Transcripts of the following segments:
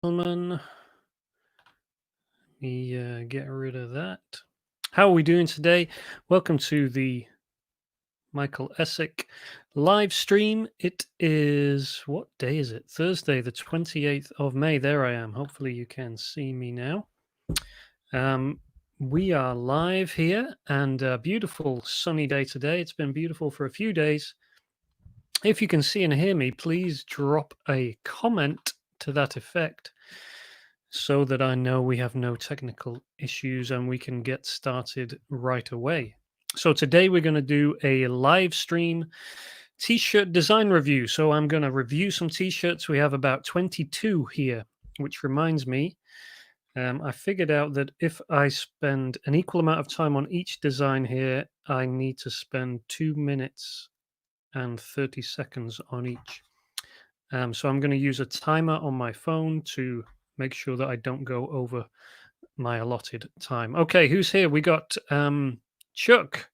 Gentlemen, let me get rid of that. How are we doing today? Welcome to the Michael Essick live stream. It is, what day is it? Thursday, the 28th of May. There I am. Hopefully you can see me now. We are live here and a beautiful sunny day today. It's been beautiful for a few days. If you can see and hear me, please drop a comment to that effect, so that I know we have no technical issues and we can get started right away. So today we're going to do a live stream t-shirt design review. So I'm going to review some t-shirts. We have about 22 here, which reminds me, I figured out that if I spend an equal amount of time on each design here, I need to spend 2 minutes and 30 seconds on each. So I'm going to use a timer on my phone to make sure that I don't go over my allotted time. Okay, who's here? We got Chuck.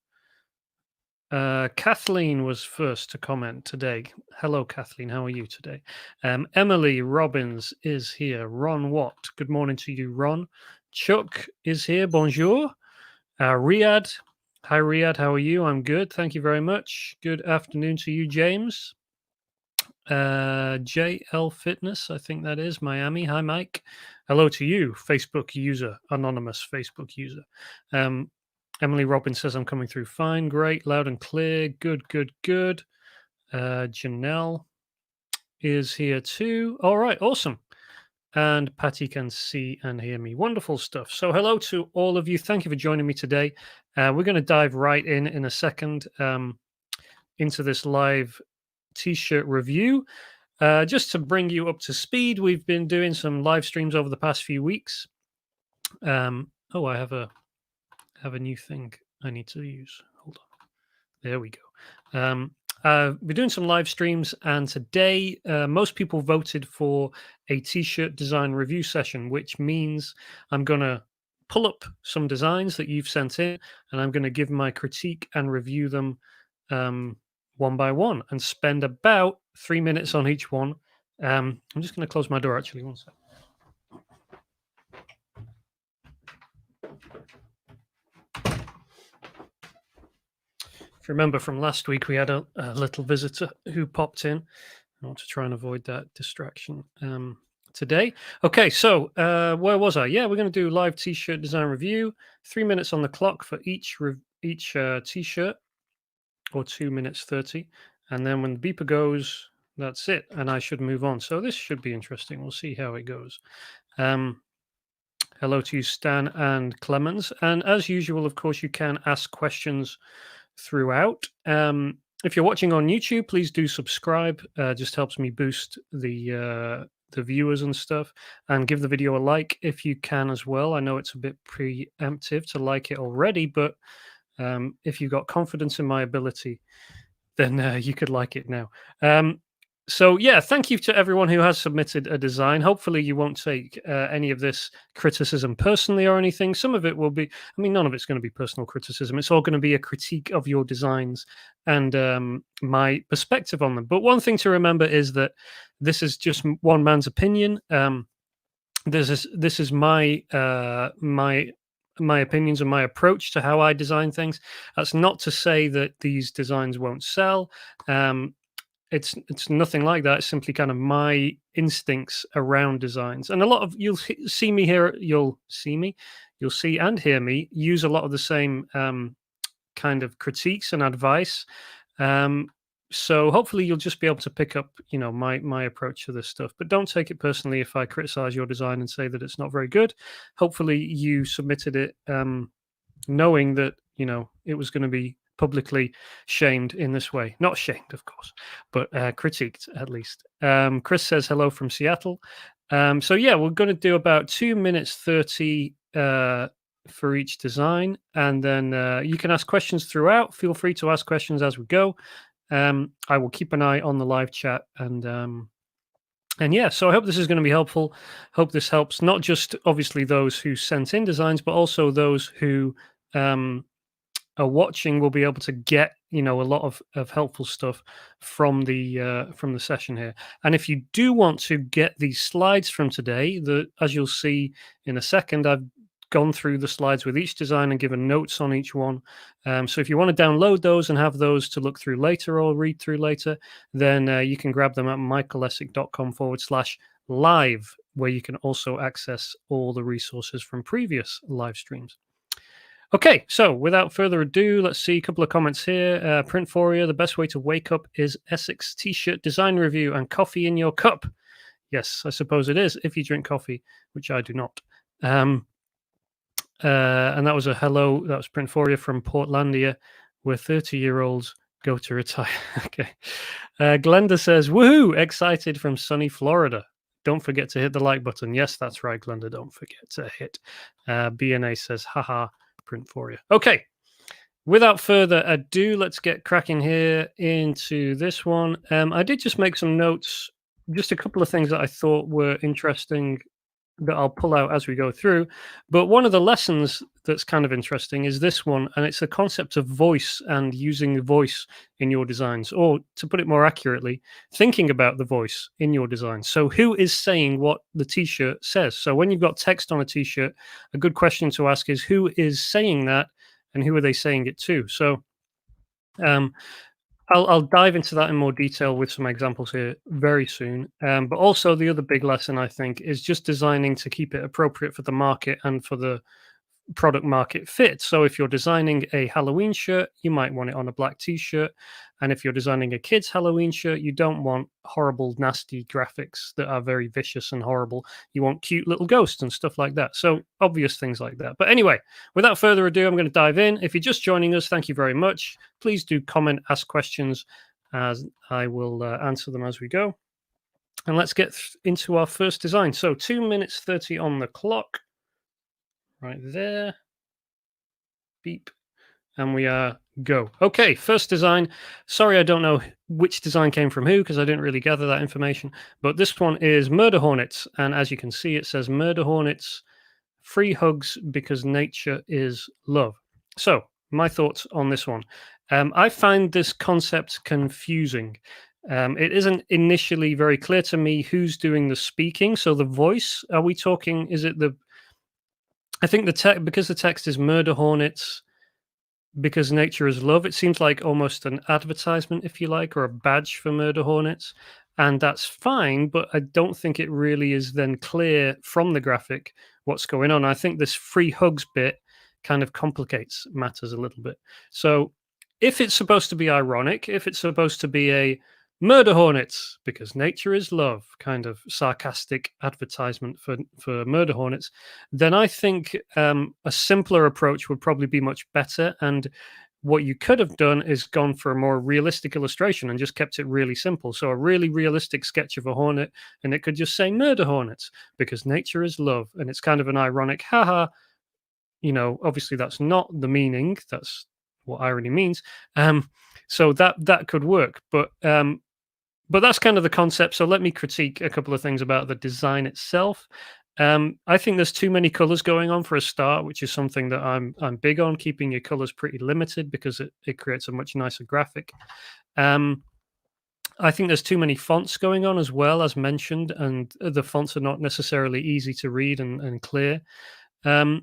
Kathleen was first to comment today. Hello, Kathleen. How are you today? Emily Robbins is here. Ron Watt. Good morning to you, Ron. Chuck is here. Bonjour. Riyadh. Hi, Riyadh. How are you? I'm good. Thank you very much. Good afternoon to you, James. JL Fitness, I think that is Miami. Hi, Mike. Hello to you, Facebook user, anonymous Facebook user. Emily Robbins says I'm coming through fine, great, loud and clear. Good, good, good. Janelle is here too. All right, awesome. And Patty can see and hear me. Wonderful stuff. So, hello to all of you. Thank you for joining me today. We're going to dive right in a second into this live t-shirt review. Just to bring you up to speed, we've been doing some live streams over the past few weeks. I have a new thing I need to use. Hold on. There we go. We're doing some live streams, and today most people voted for a t-shirt design review session, which means I'm going to pull up some designs that you've sent in, and I'm going to give my critique and review them one by one and spend about 3 minutes on each one. I'm just going to close my door, actually. One sec. If you remember from last week, we had a little visitor who popped in. I want to try and avoid that distraction today. Okay, so where was I? Yeah, we're going to do live t-shirt design review. 3 minutes on the clock for each t-shirt, or 2 minutes 30. And then when the beeper goes, that's it. And I should move on. So this should be interesting. We'll see how it goes. Hello to you, Stan and Clemens. And as usual, of course, you can ask questions throughout. If you're watching on YouTube, please do subscribe. Just helps me boost the viewers and stuff. And give the video a like if you can as well. I know it's a bit preemptive to like it already, but if you've got confidence in my ability, then you could like it now. So yeah, thank you to everyone who has submitted a design. Hopefully you won't take any of this criticism personally or anything. Some of it will be, I mean, none of it's going to be personal criticism. It's all going to be a critique of your designs and my perspective on them. But one thing to remember is that this is just one man's opinion. This is my opinions and my approach to how I design things. That's not to say that these designs won't sell. It's nothing like that. It's simply kind of my instincts around designs. And a lot of you'll see and hear me use a lot of the same kind of critiques and advice. So hopefully you'll just be able to pick up, my approach to this stuff. But don't take it personally if I criticize your design and say that it's not very good. Hopefully you submitted it knowing that, it was going to be publicly shamed in this way. Not shamed, of course, but critiqued at least. Chris says hello from Seattle. So yeah, we're going to do about 2 minutes 30 for each design, and then you can ask questions throughout. Feel free to ask questions as we go. I will keep an eye on the live chat, and yeah, so I hope this is going to be helpful. Hope this helps not just obviously those who sent in designs, but also those who are watching will be able to get a lot of helpful stuff from the session here. And if you do want to get these slides from today, as you'll see in a second, I've gone through the slides with each design and given notes on each one. So if you want to download those and have those to look through later or read through later, then you can grab them at michaelessick.com/live, where you can also access all the resources from previous live streams. Okay, so without further ado, let's see a couple of comments here. Printforia, the best way to wake up is Essex t-shirt design review and coffee in your cup. Yes, I suppose it is, if you drink coffee, which I do not. And that was a hello, that was Printforia from Portlandia, where 30-year-olds go to retire. Okay. Glenda says, woohoo, excited from sunny Florida. Don't forget to hit the like button. Yes, that's right, Glenda. Don't forget to hit. BNA says, haha, Printforia. Okay. Without further ado, let's get cracking here into this one. I did just make some notes, just a couple of things that I thought were interesting that I'll pull out as we go through. But one of the lessons that's kind of interesting is this one, and it's the concept of voice and using the voice in your designs, or to put it more accurately, thinking about the voice in your design. So who is saying what the t-shirt says? So when you've got text on a t-shirt, a good question to ask is who is saying that and who are they saying it to? So I'll dive into that in more detail with some examples here very soon. But also the other big lesson, I think, is just designing to keep it appropriate for the market and for the product market fit. So if you're designing a Halloween shirt, you might want it on a black t-shirt. And if you're designing a kid's Halloween shirt, you don't want horrible, nasty graphics that are very vicious and horrible. You want cute little ghosts and stuff like that. So obvious things like that. But anyway, without further ado, I'm going to dive in. If you're just joining us, thank you very much. Please do comment, ask questions, as I will answer them as we go. And let's get into our first design. So 2 minutes 30 on the clock. Right there. Beep. And we are go. Okay, first design. Sorry, I don't know which design came from who because I didn't really gather that information. But this one is Murder Hornets. And as you can see, it says Murder Hornets, free hugs because nature is love. So my thoughts on this one. I find this concept confusing. It isn't initially very clear to me who's doing the speaking. So the voice, are we talking, is it the... I think the text, because the text is Murder Hornets, because nature is love, it seems like almost an advertisement, if you like, or a badge for Murder Hornets. And that's fine, but I don't think it really is then clear from the graphic what's going on. I think this free hugs bit kind of complicates matters a little bit. So if it's supposed to be ironic, if it's supposed to be a Murder Hornets, because nature is love, kind of sarcastic advertisement for Murder Hornets, then I think a simpler approach would probably be much better. And what you could have done is gone for a more realistic illustration and just kept it really simple. So a really realistic sketch of a hornet, and it could just say Murder Hornets, because nature is love. And it's kind of an ironic, haha, obviously that's not the meaning. That's what irony means. So that could work. But that's kind of the concept. So let me critique a couple of things about the design itself. I think there's too many colors going on for a start, which is something that I'm big on, keeping your colors pretty limited because it creates a much nicer graphic. I think there's too many fonts going on as well, as mentioned, and the fonts are not necessarily easy to read and clear. But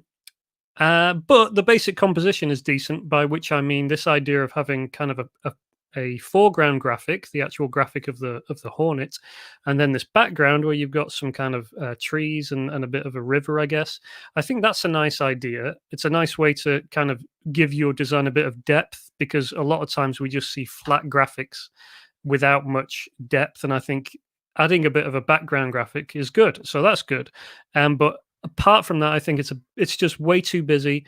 the basic composition is decent, by which I mean this idea of having kind of a foreground graphic, the actual graphic of the hornet, and then this background where you've got some kind of trees and a bit of a river, I guess. I think that's a nice idea. It's a nice way to kind of give your design a bit of depth, because a lot of times we just see flat graphics without much depth, and I think adding a bit of a background graphic is good. So that's good. But apart from that, I think it's just way too busy,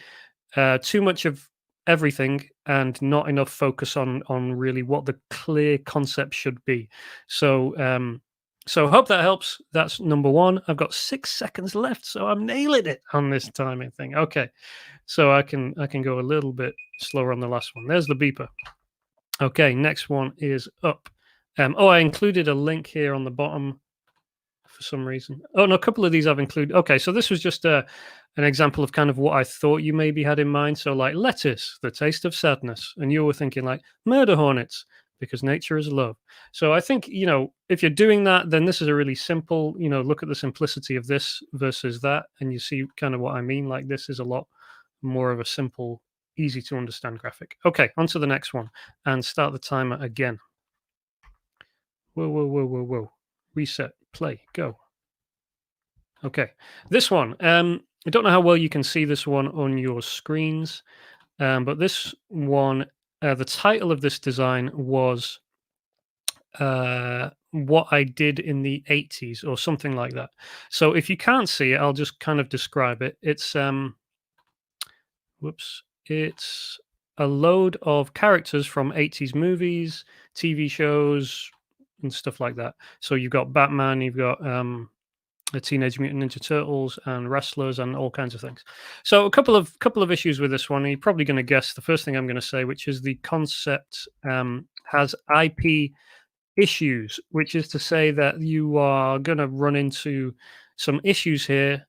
too much of everything, and not enough focus on really what the clear concept should be. So hope that helps. That's number one. I've got 6 seconds left, so I'm nailing it on this timing thing. Okay, so I can go a little bit slower on the last one. There's the beeper. Okay, next one is up. I included a link here on the bottom for some reason. Oh no, a couple of these I've included. Okay, so this was just an example of kind of what I thought you maybe had in mind. So like lettuce, the taste of sadness, and you were thinking like murder hornets because nature is love. So I think if you're doing that, then this is a really simple. Look at the simplicity of this versus that, and you see kind of what I mean. Like this is a lot more of a simple, easy to understand graphic. Okay, on to the next one, and start the timer again. Whoa, whoa, whoa, whoa, whoa. Reset, play, go. Okay. This one, I don't know how well you can see this one on your screens, but this one, the title of this design was What I Did in the 80s or something like that. So if you can't see it, I'll just kind of describe it. It's a load of characters from 80s movies, TV shows, and stuff like that. So you've got Batman, you've got the Teenage Mutant Ninja Turtles, and wrestlers, and all kinds of things. So a couple of issues with this one. You're probably going to guess the first thing I'm going to say, which is the concept has IP issues, which is to say that you are going to run into some issues here.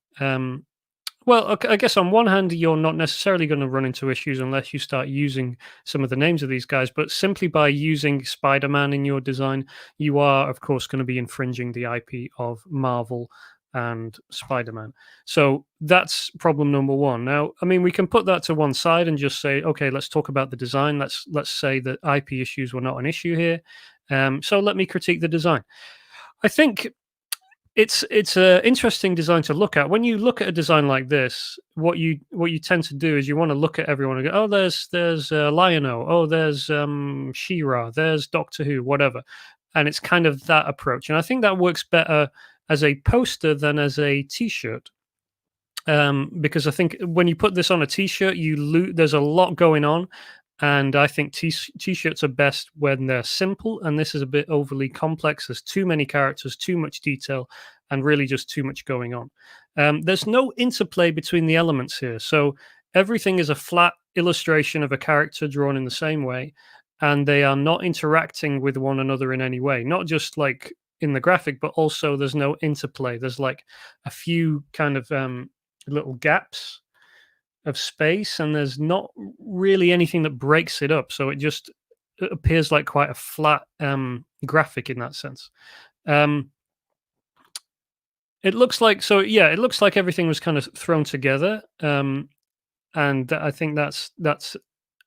Well, I guess on one hand, you're not necessarily going to run into issues unless you start using some of the names of these guys. But simply by using Spider-Man in your design, you are, of course, going to be infringing the IP of Marvel and Spider-Man. So that's problem number one. Now, I mean, we can put that to one side and just say, okay, let's talk about the design. Let's say that IP issues were not an issue here. So let me critique the design. I think it's an interesting design to look at. When you look at a design like this, what you tend to do is you want to look at everyone and go, oh, there's Lion-O, oh, there's She-Ra, there's Doctor Who, whatever, and it's kind of that approach. And I think that works better as a poster than as a T-shirt. Because I think when you put this on a T-shirt, there's a lot going on, and I think T-shirts are best when they're simple, and this is a bit overly complex. There's too many characters, too much detail, and really just too much going on. There's no interplay between the elements here, so everything is a flat illustration of a character drawn in the same way, and they are not interacting with one another in any way. Not just like in the graphic, but also there's no interplay. There's like a few kind of little gaps of space, and there's not really anything that breaks it up, so it appears like quite a flat graphic in that sense. It looks like everything was kind of thrown together, and I think that's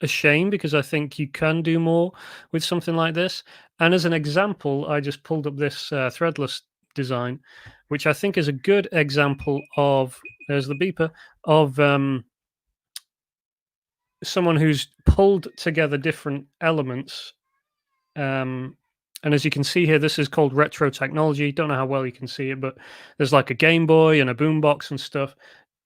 a shame, because I think you can do more with something like this. And as an example, I just pulled up this threadless design, which I think is a good example of, there's the beeper, of someone who's pulled together different elements. And as you can see here, this is called retro technology. Don't know how well you can see it, but there's like a Game Boy and a boombox and stuff.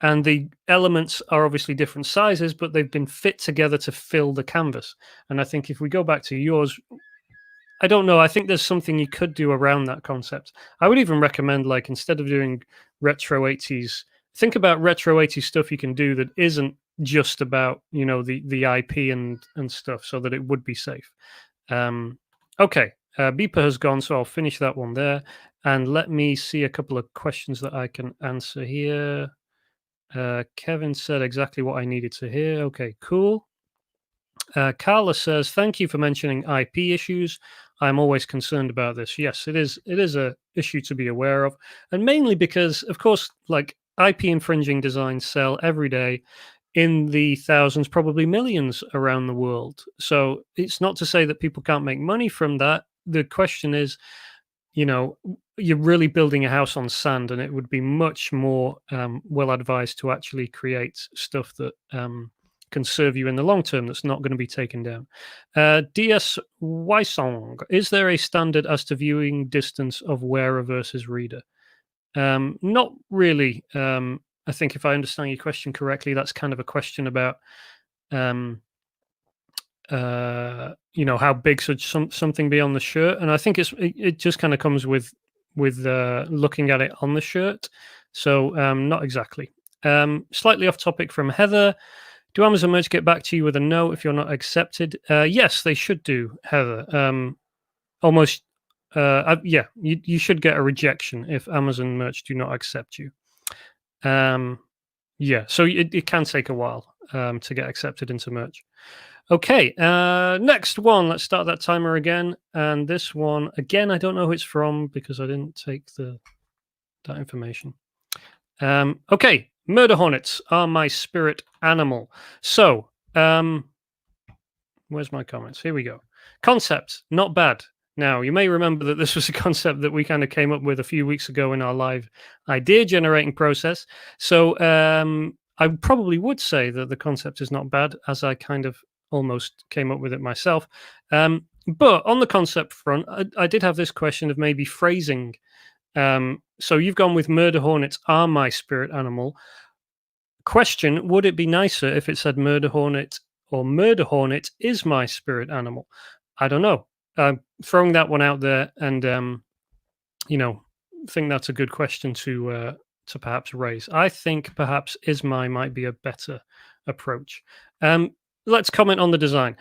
And the elements are obviously different sizes, but they've been fit together to fill the canvas. And I think if we go back to yours, I don't know. I think there's something you could do around that concept. I would even recommend, like, instead of doing retro 80s, think about retro 80s stuff you can do that isn't just about, the IP and stuff, so that it would be safe. Okay, Beeper has gone, so I'll finish that one there. And let me see a couple of questions that I can answer here. Kevin said exactly what I needed to hear. Okay, cool. Carla says, thank you for mentioning IP issues. I'm always concerned about this. Yes, it is a issue to be aware of. And mainly because, of course, like, IP infringing designs sell every day in the thousands, probably millions around the world. So it's not to say that people can't make money from that. The question is, you're really building a house on sand, and it would be much more well advised to actually create stuff that can serve you in the long term, that's not going to be taken down. DS Wysong, is there a standard as to viewing distance of wearer versus reader? Not really. I think if I understand your question correctly, that's kind of a question about how big should something be on the shirt, and I think it just kind of comes with looking at it on the shirt. So not exactly. Slightly off topic from Heather. Do Amazon Merch get back to you with a no if you're not accepted? Yes, they should do, Heather. Almost Yeah, you should get a rejection if Amazon merch do not accept you. Um, yeah, so it can take a while to get accepted into merch. Okay, next one. Let's start that timer again. And this one, again, I don't know who it's from because I didn't take that information. Okay, murder hornets are my spirit animal. So, where's my comments? Here we go. Concept, not bad. Now, you may remember that this was a concept that we kind of came up with a few weeks ago in our live idea generating process. So, I probably would say that the concept is not bad, as I kind of almost came up with it myself. But on the concept front, I did have this question of maybe phrasing. So you've gone with murder hornets are my spirit animal. Question: would it be nicer if it said murder hornet or murder hornet is my spirit animal? I don't know. Throwing that one out there, and you know, think that's a good question to perhaps raise. I think perhaps is my might be a better approach. Um, let's comment on the design.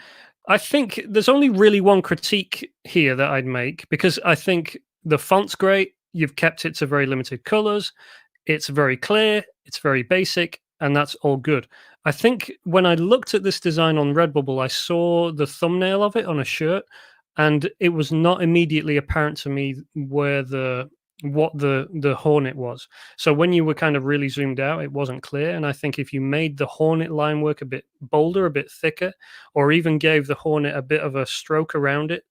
I think there's only really one critique here that I'd make because I think the font's great. You've kept it to very limited colors. It's very clear. It's very basic, and that's all good. I think when I looked at this design on Redbubble, I saw the thumbnail of it on a shirt, and it was not immediately apparent to me where the hornet was. So when you were kind of really zoomed out, it wasn't clear. And I think if you made the hornet line work a bit bolder, a bit thicker, or even gave the hornet a bit of a stroke around it,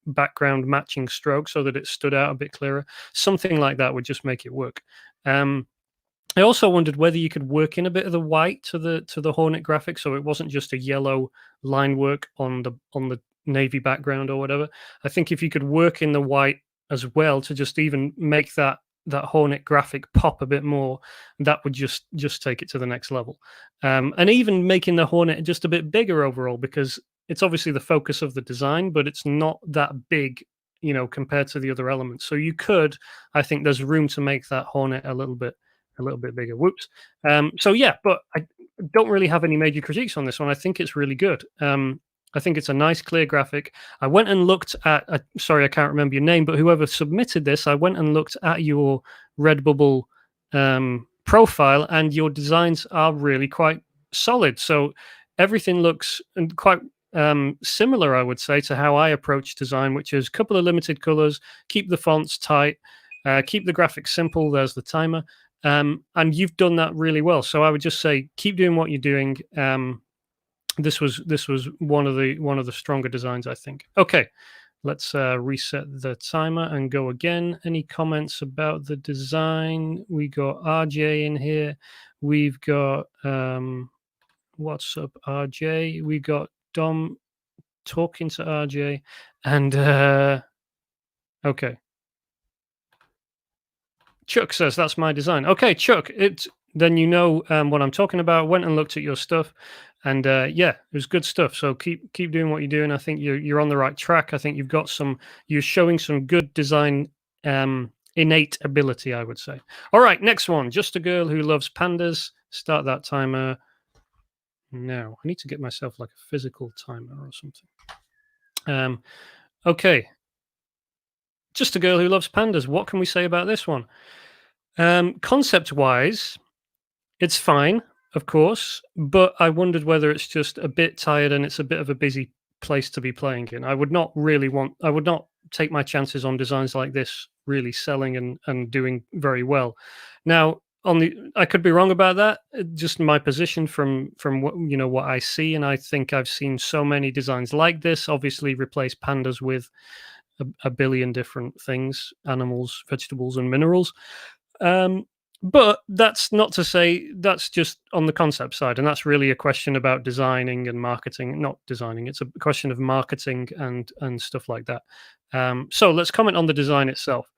background matching stroke so that it stood out a bit clearer, something like that would just make it work. I also wondered whether you could work in a bit of the white to the hornet graphic, so it wasn't just a yellow line work on the navy background or whatever. I think if you could work in the white as well to just even make that hornet graphic pop a bit more, that would just take it to the next level. And even making the hornet just a bit bigger overall, because it's obviously the focus of the design, but it's not that big, compared to the other elements. So you could, I think, there's room to make that hornet a little bit bigger. Whoops. So yeah, but I don't really have any major critiques on this one. I think it's really good. I think it's a nice, clear graphic. I went and looked at. Sorry, I can't remember your name, but whoever submitted this, I went and looked at your Redbubble profile, and your designs are really quite solid. So everything looks quite similar, I would say, to how I approach design, which is a couple of limited colors, keep the fonts tight, keep the graphics simple. There's the timer. And you've done that really well. So I would just say keep doing what you're doing. This was one of the stronger designs, I think. Okay, let's reset the timer and go again. Any comments about the design? We got RJ in here. We've got what's up, RJ? We got Dom talking to RJ, and okay. Chuck says that's my design. Okay, Chuck, then you know what I'm talking about. Went and looked at your stuff, and yeah, it was good stuff. So keep doing what you're doing. I think you're on the right track. I think you're showing some good design innate ability, I would say. All right, next one. Just a girl who loves pandas. Start that timer now. I need to get myself like a physical timer or something. Okay. Just a girl who loves pandas. What can we say about this one? Concept wise, it's fine, of course, but I wondered whether it's just a bit tired and it's a bit of a busy place to be playing in. I would not take my chances on designs like this really selling and doing very well. Now, I could be wrong about that. Just my position from what I see, and I think I've seen so many designs like this. Obviously, replace pandas with a billion different things: animals, vegetables, and minerals. But that's not to say that's just on the concept side, and that's really a question about designing and marketing. Not designing; it's a question of marketing and stuff like that. So let's comment on the design itself.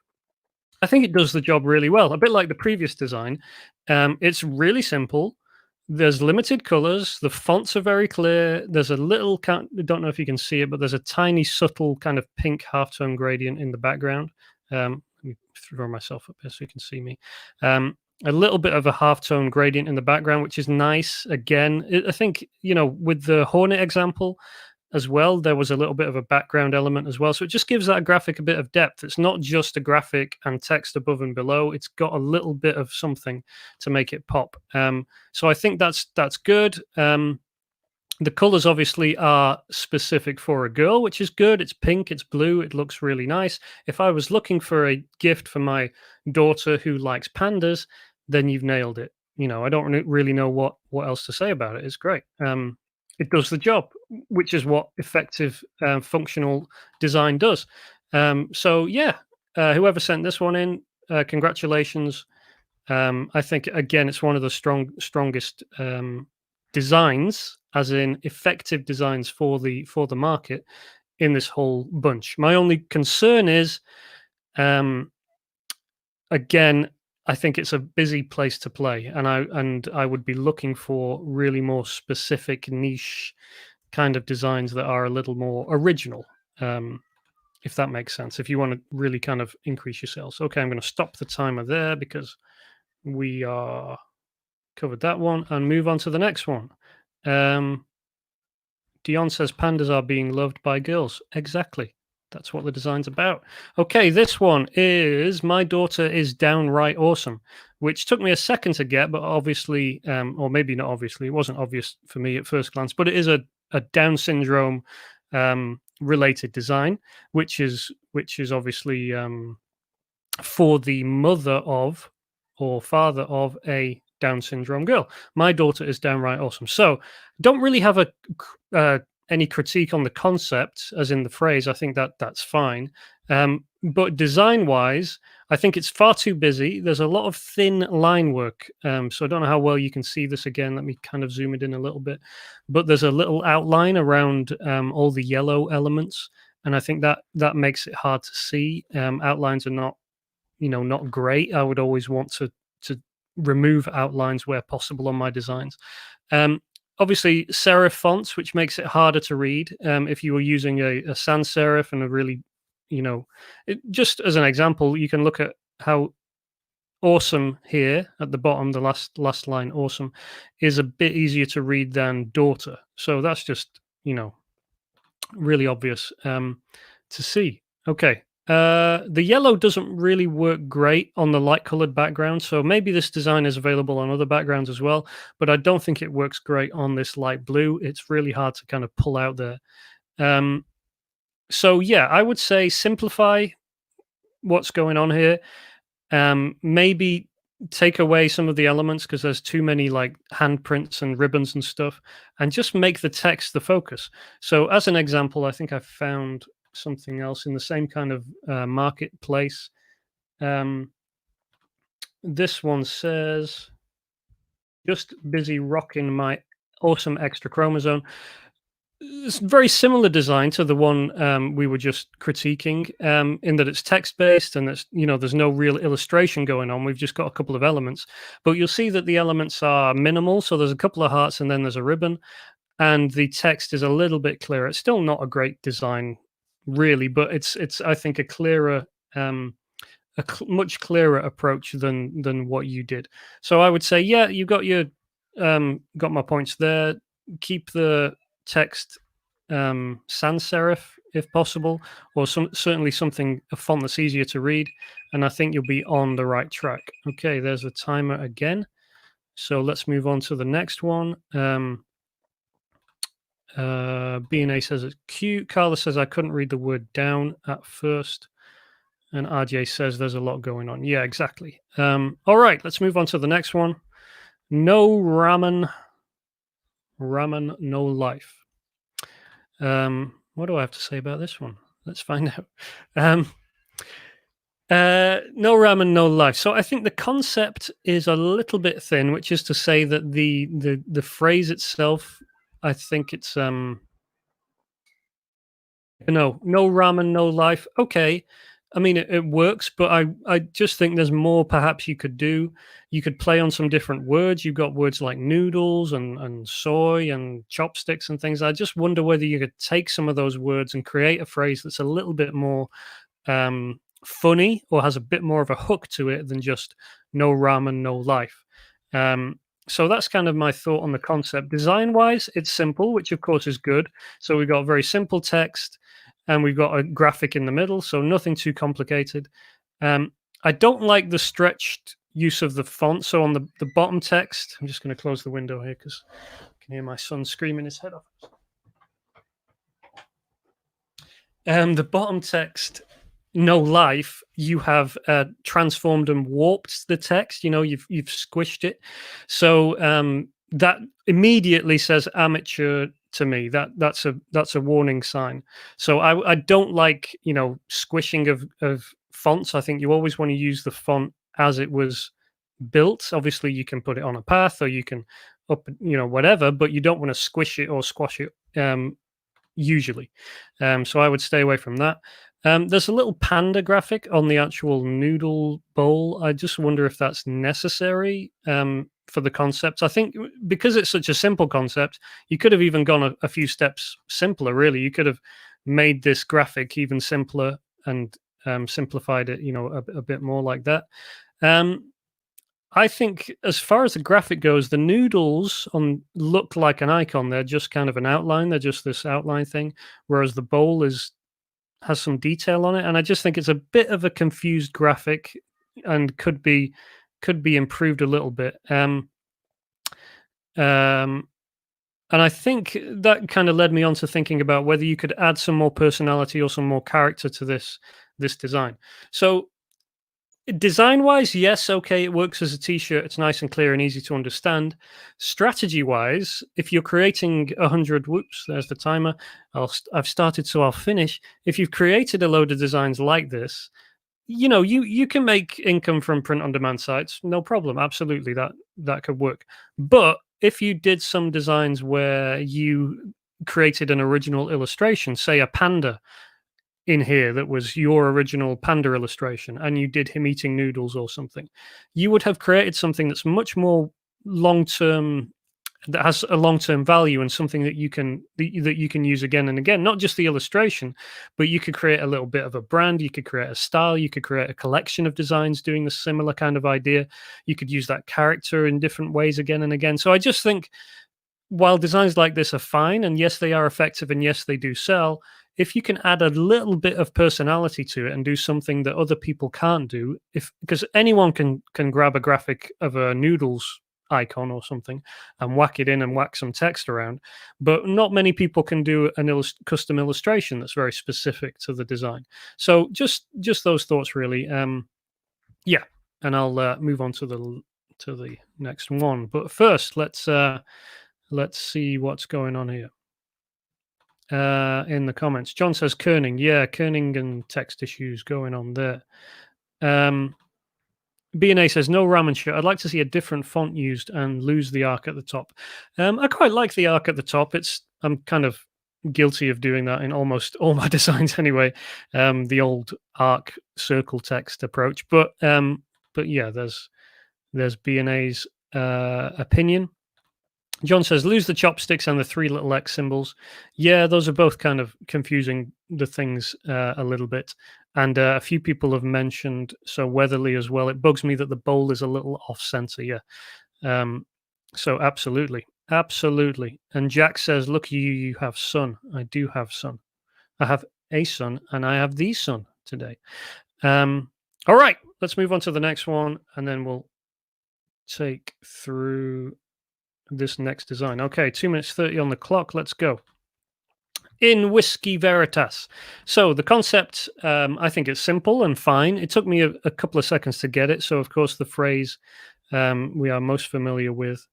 I think it does the job really well. A bit like the previous design, it's really simple. There's limited colors. The fonts are very clear. There's a little, I don't know if you can see it, but there's a tiny, subtle kind of pink halftone gradient in the background. Let me throw myself up here so you can see me. A little bit of a halftone gradient in the background, which is nice. Again, I think, with the Hornet example, as well. There was a little bit of a background element as well. So it just gives that graphic a bit of depth. It's not just a graphic and text above and below. It's got a little bit of something to make it pop. So I think that's good. The colors obviously are specific for a girl, which is good. It's pink, it's blue, it looks really nice. If I was looking for a gift for my daughter who likes pandas, then you've nailed it. I don't really know what else to say about it. It's great. It does the job, which is what effective functional design does. So yeah, whoever sent this one in, congratulations. I think again, it's one of the strongest designs, as in effective designs for the market in this whole bunch. My only concern is, again, I think it's a busy place to play, and I would be looking for really more specific niche kind of designs that are a little more original. If that makes sense. If you want to really kind of increase your sales. Okay, I'm going to stop the timer there because we are covered that one and move on to the next one. Dion says pandas are being loved by girls. Exactly. That's what the design's about. Okay, this one is My Daughter is Downright Awesome, which took me a second to get, but obviously, or maybe not obviously, it wasn't obvious for me at first glance, but it is a Down syndrome related design, which is obviously for the mother of or father of a Down syndrome girl. My daughter is downright awesome. So don't really have any critique on the concept, as in the phrase. I think that's fine. But design wise, I think it's far too busy. There's a lot of thin line work. So I don't know how well you can see this again. Let me kind of zoom it in a little bit. But there's a little outline around all the yellow elements. And I think that makes it hard to see. Outlines are not great. I would always want to remove outlines where possible on my designs. Obviously, serif fonts, which makes it harder to read. If you were using a sans serif and a really, just as an example, you can look at how awesome here at the bottom, the last line, awesome, is a bit easier to read than daughter. So that's just, really obvious to see. Okay. The yellow doesn't really work great on the light colored background, so maybe this design is available on other backgrounds as well, but I don't think it works great on this light blue. It's really hard to kind of pull out there. So yeah, I would say simplify what's going on here. Maybe take away some of the elements because there's too many like handprints and ribbons and stuff, and just make the text the focus. So as an example, I think I found something else in the same kind of marketplace. This one says, just busy rocking my awesome extra chromosome. It's very similar design to the one we were just critiquing, in that it's text based and it's, there's no real illustration going on. We've just got a couple of elements, but you'll see that the elements are minimal. So there's a couple of hearts and then there's a ribbon, and the text is a little bit clearer. It's still not a great design, really, but it's I think a clearer, much clearer approach than what you did. So I would say, yeah, you got got my points there. Keep the text sans serif if possible, or certainly a font that's easier to read, and I think you'll be on the right track. Okay, there's the timer again. So let's move on to the next one. B&A says it's cute. Carla says I couldn't read the word down at first. And RJ says there's a lot going on. Yeah, exactly. All right, let's move on to the next one. No ramen, no life. What do I have to say about this one? Let's find out. No ramen, no life. So I think the concept is a little bit thin, which is to say that the phrase itself, I think it's no ramen, no life. Okay. I mean, it works, but I just think there's more perhaps you could do. You could play on some different words. You've got words like noodles and soy and chopsticks and things. I just wonder whether you could take some of those words and create a phrase that's a little bit more funny or has a bit more of a hook to it than just no ramen, no life. so that's kind of my thought on the concept. Design wise, it's simple, which of course is good. So we've got very simple text and we've got a graphic in the middle, so nothing too complicated. I don't like the stretched use of the font. So on the bottom text, I'm just going to close the window here because I can hear my son screaming his head off. The bottom text, no life, you have transformed and warped the text. You've squished it, so that immediately says amateur to me. That's a warning sign. So I don't like squishing of fonts. I think you always want to use the font as it was built. Obviously, you can put it on a path or you can up whatever, but you don't want to squish it or squash it. Usually. So I would stay away from that. There's a little panda graphic on the actual noodle bowl. I just wonder if that's necessary for the concept. I think because it's such a simple concept, you could have even gone a few steps simpler, really. You could have made this graphic even simpler and simplified it, a bit more like that. I think as far as the graphic goes, the noodles look like an icon. They're just kind of an outline. They're just this outline thing, whereas the bowl has some detail on it. And I just think it's a bit of a confused graphic and could be improved a little bit. And I think that kind of led me on to thinking about whether you could add some more personality or some more character to this design. So design wise, yes, okay, it works as a t-shirt. It's nice and clear and easy to understand. Strategy wise, if you're creating 100, whoops, there's the timer. I've started, so I'll finish. If you've created a load of designs like this, you can make income from print on demand sites, no problem. Absolutely, that could work. But if you did some designs where you created an original illustration, say a panda in here that was your original panda illustration and you did him eating noodles or something, you would have created something that's much more long term, that has a long term value and something that you can use again and again. Not just the illustration, but you could create a little bit of a brand. You could create a style. You could create a collection of designs doing the similar kind of idea. You could use that character in different ways again and again. So I just think while designs like this are fine, and yes, they are effective, and yes, they do sell, if you can add a little bit of personality to it and do something that other people can't do, because anyone can grab a graphic of a noodles icon or something and whack it in and whack some text around, but not many people can do an custom illustration that's very specific to the design. So just those thoughts, really. Yeah, and I'll move on to the next one. But first, let's see what's going on here. In the comments, John says kerning. Yeah, kerning and text issues going on there. B&A says no ramen shirt. I'd like to see a different font used and lose the arc at the top. I quite like the arc at the top. I'm kind of guilty of doing that in almost all my designs anyway. The old arc circle text approach, but yeah, there's B&A's opinion. John says, lose the chopsticks and the three little X symbols. Yeah, those are both kind of confusing the things a little bit. And a few people have mentioned, so Weatherly as well, it bugs me that the bowl is a little off-center, yeah. So absolutely. And Jack says, look, you have son. I do have son. I have a son, and I have the son today. All right, let's move on to the next one, and then we'll take through this next design. Okay, 2 minutes 30 on the clock. Let's go. In Whiskey Veritas. So the concept, I think it's simple and fine. It took me a couple of seconds to get it. So of course the phrase we are most familiar with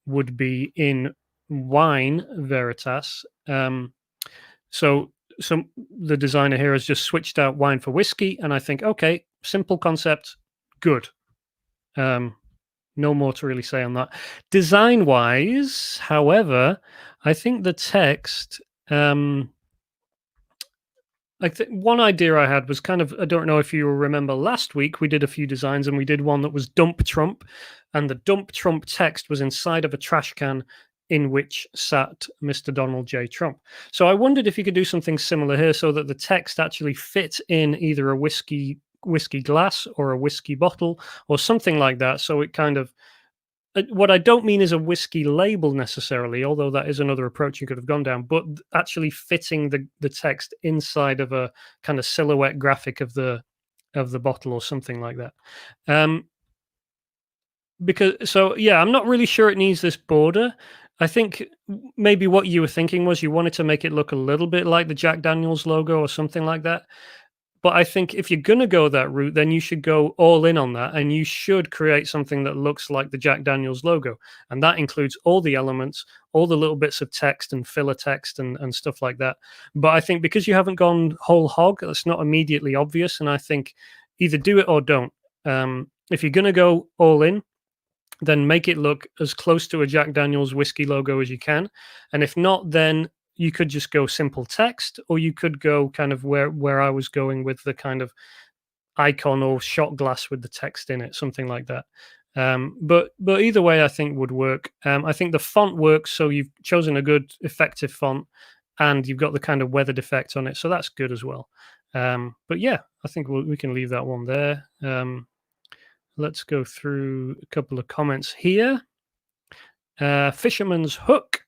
would be in Wine Veritas. So the designer here has just switched out wine for whiskey, and I think, okay, simple concept, good. No more to really say on that. Design wise, however, I think the text, one idea I had was kind of, I don't know if you remember last week, we did a few designs and we did one that was Dump Trump, and the Dump Trump text was inside of a trash can in which sat Mr. Donald J. Trump. So I wondered if you could do something similar here so that the text actually fits in either a whiskey glass or a whiskey bottle or something like that, so it kind of what I don't mean is a whiskey label necessarily, although that is another approach you could have gone down, but actually fitting the text inside of a kind of silhouette graphic of the bottle or something like that. Um, because so yeah, I'm not really sure it needs this border. I think maybe what you were thinking was you wanted to make it look a little bit like the Jack Daniels logo or something like that. But I think if you're gonna go that route, then you should go all in on that, and you should create something that looks like the Jack Daniels logo, and that includes all the elements, all the little bits of text and filler text and stuff like that. But I think because you haven't gone whole hog, that's not immediately obvious, and I think either do it or don't. If you're gonna go all in, then make it look as close to a Jack Daniels whiskey logo as you can. And if not, then you could just go simple text, or you could go kind of where I was going with the kind of icon or shot glass with the text in it, something like that. But either way, I think would work. I think the font works, so you've chosen a good, effective font, and you've got the kind of weathered effect on it, so that's good as well. But yeah, I think we can leave that one there. Let's go through a couple of comments here. Fisherman's Hook.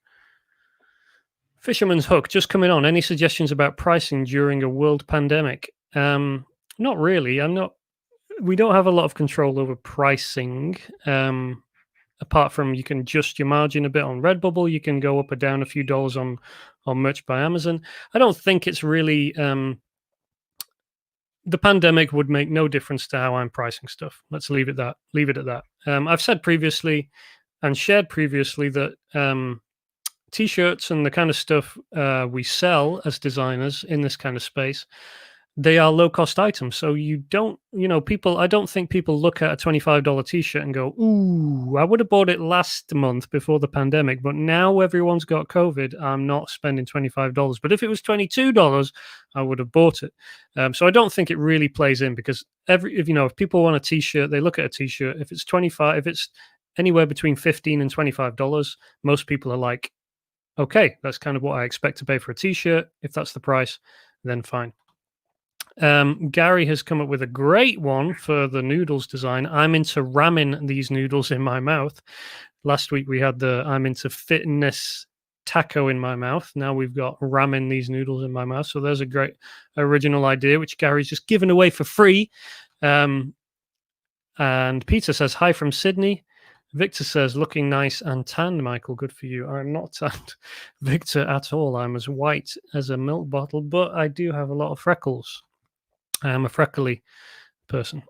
Fisherman's Hook, just coming on. Any suggestions about pricing during a world pandemic? Not really. We don't have a lot of control over pricing. Apart from you can adjust your margin a bit on Redbubble, you can go up or down a few dollars on merch by Amazon. I don't think it's really the pandemic would make no difference to how I'm pricing stuff. Let's leave it at that. I've said previously and shared previously that t-shirts and the kind of stuff we sell as designers in this kind of space, they are low cost items. So you don't, people, I don't think people look at a $25 t-shirt and go, ooh, I would have bought it last month before the pandemic, but now everyone's got COVID, I'm not spending $25. But if it was $22, I would have bought it. So I don't think it really plays in, because if people want a t-shirt, they look at a t-shirt. If it's 25, if it's anywhere between $15 and $25, most people are like, okay, that's kind of what I expect to pay for a t-shirt. If that's the price, then fine. Gary has come up with a great one for the noodles design. I'm into ramming these noodles in my mouth. Last week we had the I'm into fitness taco in my mouth. Now we've got ramming these noodles in my mouth. So there's a great original idea, which Gary's just given away for free. And Peter says, hi from Sydney. Victor says, looking nice and tanned, Michael. Good for you. I'm not tanned, Victor, at all. I'm as white as a milk bottle, but I do have a lot of freckles. I am a freckly person.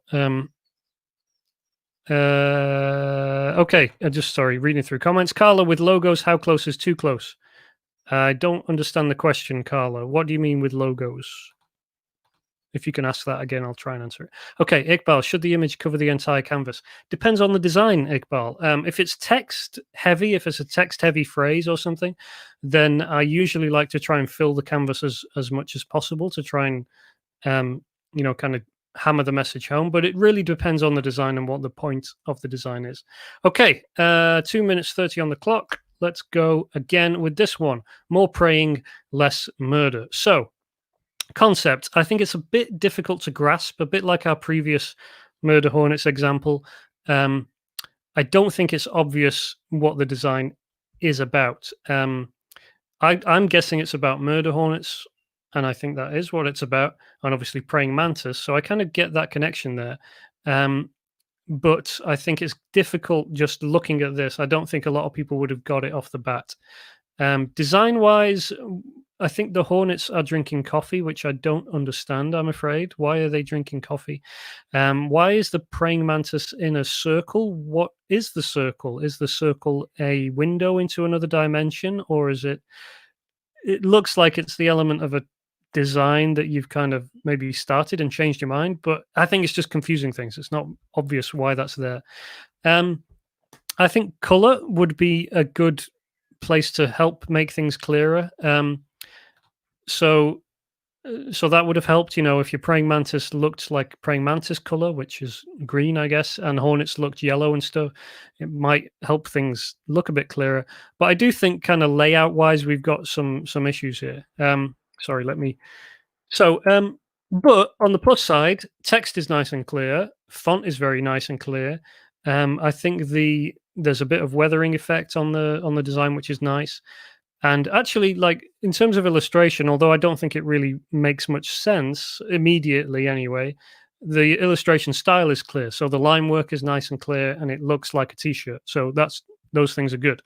Okay, sorry, reading through comments. Carla with logos, how close is too close? I don't understand the question, Carla. What do you mean with logos? If you can ask that again, I'll try and answer it. Okay, Iqbal, should the image cover the entire canvas? Depends on the design, Iqbal. If it's text heavy, if it's a text heavy phrase or something, then I usually like to try and fill the canvas as much as possible to try and kind of hammer the message home. But it really depends on the design and what the point of the design is. Okay, 2 minutes 30 on the clock. Let's go again with this one. More praying, less murder. So, concept, I think it's a bit difficult to grasp, a bit like our previous Murder Hornets example. I don't think it's obvious what the design is about. I'm guessing it's about murder hornets, and I think that is what it's about, and obviously praying mantis. So I kind of get that connection there. But I think it's difficult just looking at this. I don't think a lot of people would have got it off the bat. Design-wise, I think the hornets are drinking coffee, which I don't understand, I'm afraid. Why are they drinking coffee? Why is the praying mantis in a circle? What is the circle? Is the circle a window into another dimension, or is it... It looks like it's the element of a design that you've kind of maybe started and changed your mind, but I think it's just confusing things. It's not obvious why that's there. I think color would be a good place to help make things clearer. So that would have helped, if your praying mantis looked like praying mantis color, which is green, I guess, and hornets looked yellow and stuff, it might help things look a bit clearer. But I do think kind of layout wise, we've got some issues here. Sorry, but on the plus side, text is nice and clear. Font is very nice and clear. I think the there's a bit of weathering effect on the design, which is nice. And actually, like in terms of illustration, although I don't think it really makes much sense immediately anyway, the illustration style is clear. So the line work is nice and clear, and it looks like a t-shirt. So those things are good.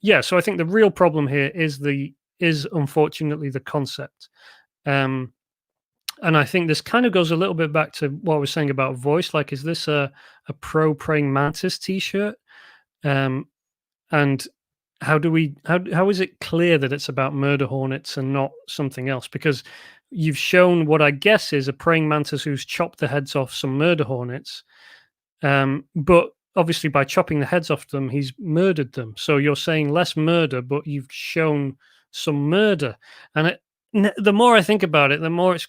Yeah, so I think the real problem here is unfortunately the concept. Um, and I think this kind of goes a little bit back to what I was saying about voice. Like, is this a pro praying mantis t-shirt? Um, and how is it clear that it's about murder hornets and not something else? Because you've shown what I guess is a praying mantis who's chopped the heads off some murder hornets, but obviously by chopping the heads off them, he's murdered them. So you're saying less murder, but you've shown some murder. And the more I think about it, the more it's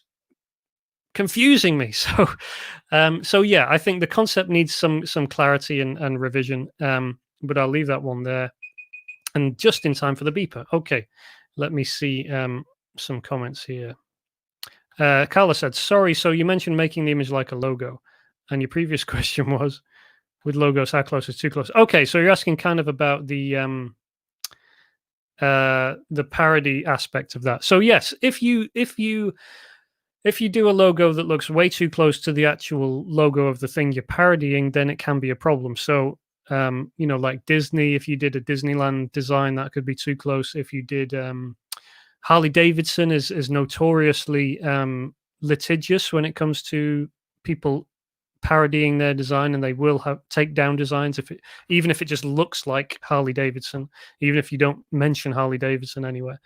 confusing me. So yeah, I think the concept needs some clarity and revision. But I'll leave that one there. And just in time for the beeper. Okay, let me see some comments here. Carla said, sorry, so you mentioned making the image like a logo. And your previous question was, with logos, how close is too close? Okay, so you're asking kind of about the parody aspect of that. So yes, if you do a logo that looks way too close to the actual logo of the thing you're parodying, then it can be a problem. So like Disney, if you did a Disneyland design, that could be too close. If you did Harley Davidson is notoriously litigious when it comes to people parodying their design, and they will take down designs even if it just looks like Harley Davidson, even if you don't mention Harley Davidson anywhere.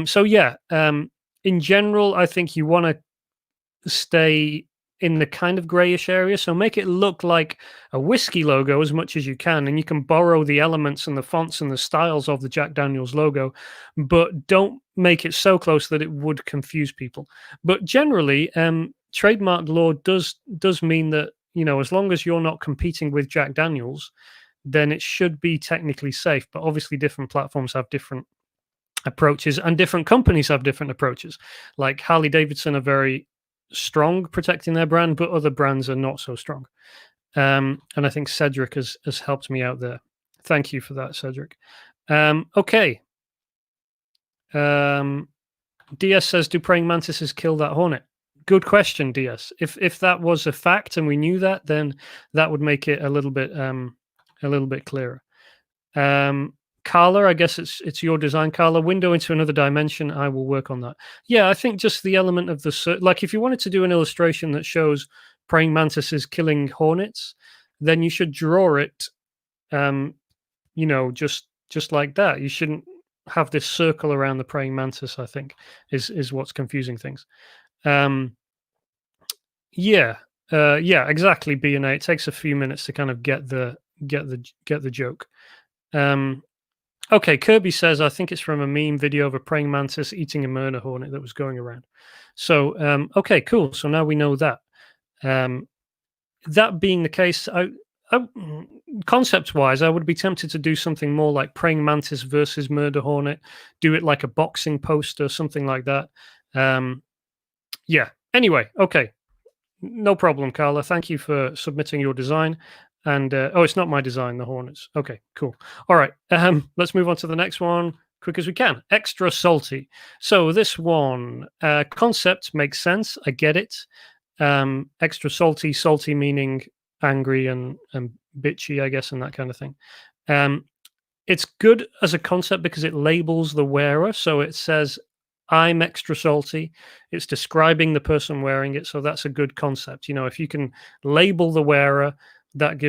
So yeah, in general, I think you want to stay in the kind of grayish area. So make it look like a whiskey logo as much as you can. And you can borrow the elements and the fonts and the styles of the Jack Daniels logo, but don't make it so close that it would confuse people. But generally, trademark law does mean that, as long as you're not competing with Jack Daniels, then it should be technically safe. But obviously different platforms have different approaches and different companies have different approaches. Like Harley Davidson are very strong protecting their brand, but other brands are not so strong. And I think Cedric has helped me out there. Thank you for that, Cedric. Okay. DS says, do praying mantises kill that hornet? Good question, DS. If that was a fact and we knew that, then that would make it a little bit clearer. Carla, I guess it's your design, Carla. Window into another dimension. I will work on that. Yeah, I think just the element of like if you wanted to do an illustration that shows praying mantises killing hornets, then you should draw it, just like that. You shouldn't have this circle around the praying mantis. I think is what's confusing things. Yeah, exactly. B and A. It takes a few minutes to kind of get the joke. Okay, Kirby says, I think it's from a meme video of a praying mantis eating a murder hornet that was going around. So, okay, cool. So now we know that. That being the case, concept-wise, I would be tempted to do something more like praying mantis versus murder hornet, do it like a boxing poster, something like that. Yeah, anyway, okay. No problem, Carla. Thank you for submitting your design. And it's not my design, the hornets. Okay, cool. All right, let's move on to the next one quick as we can. Extra salty. So this one concept makes sense. I get it. Extra salty meaning angry and bitchy, I guess, and that kind of thing. It's good as a concept because it labels the wearer. So it says, I'm extra salty. It's describing the person wearing it. So that's a good concept. If you can label the wearer, that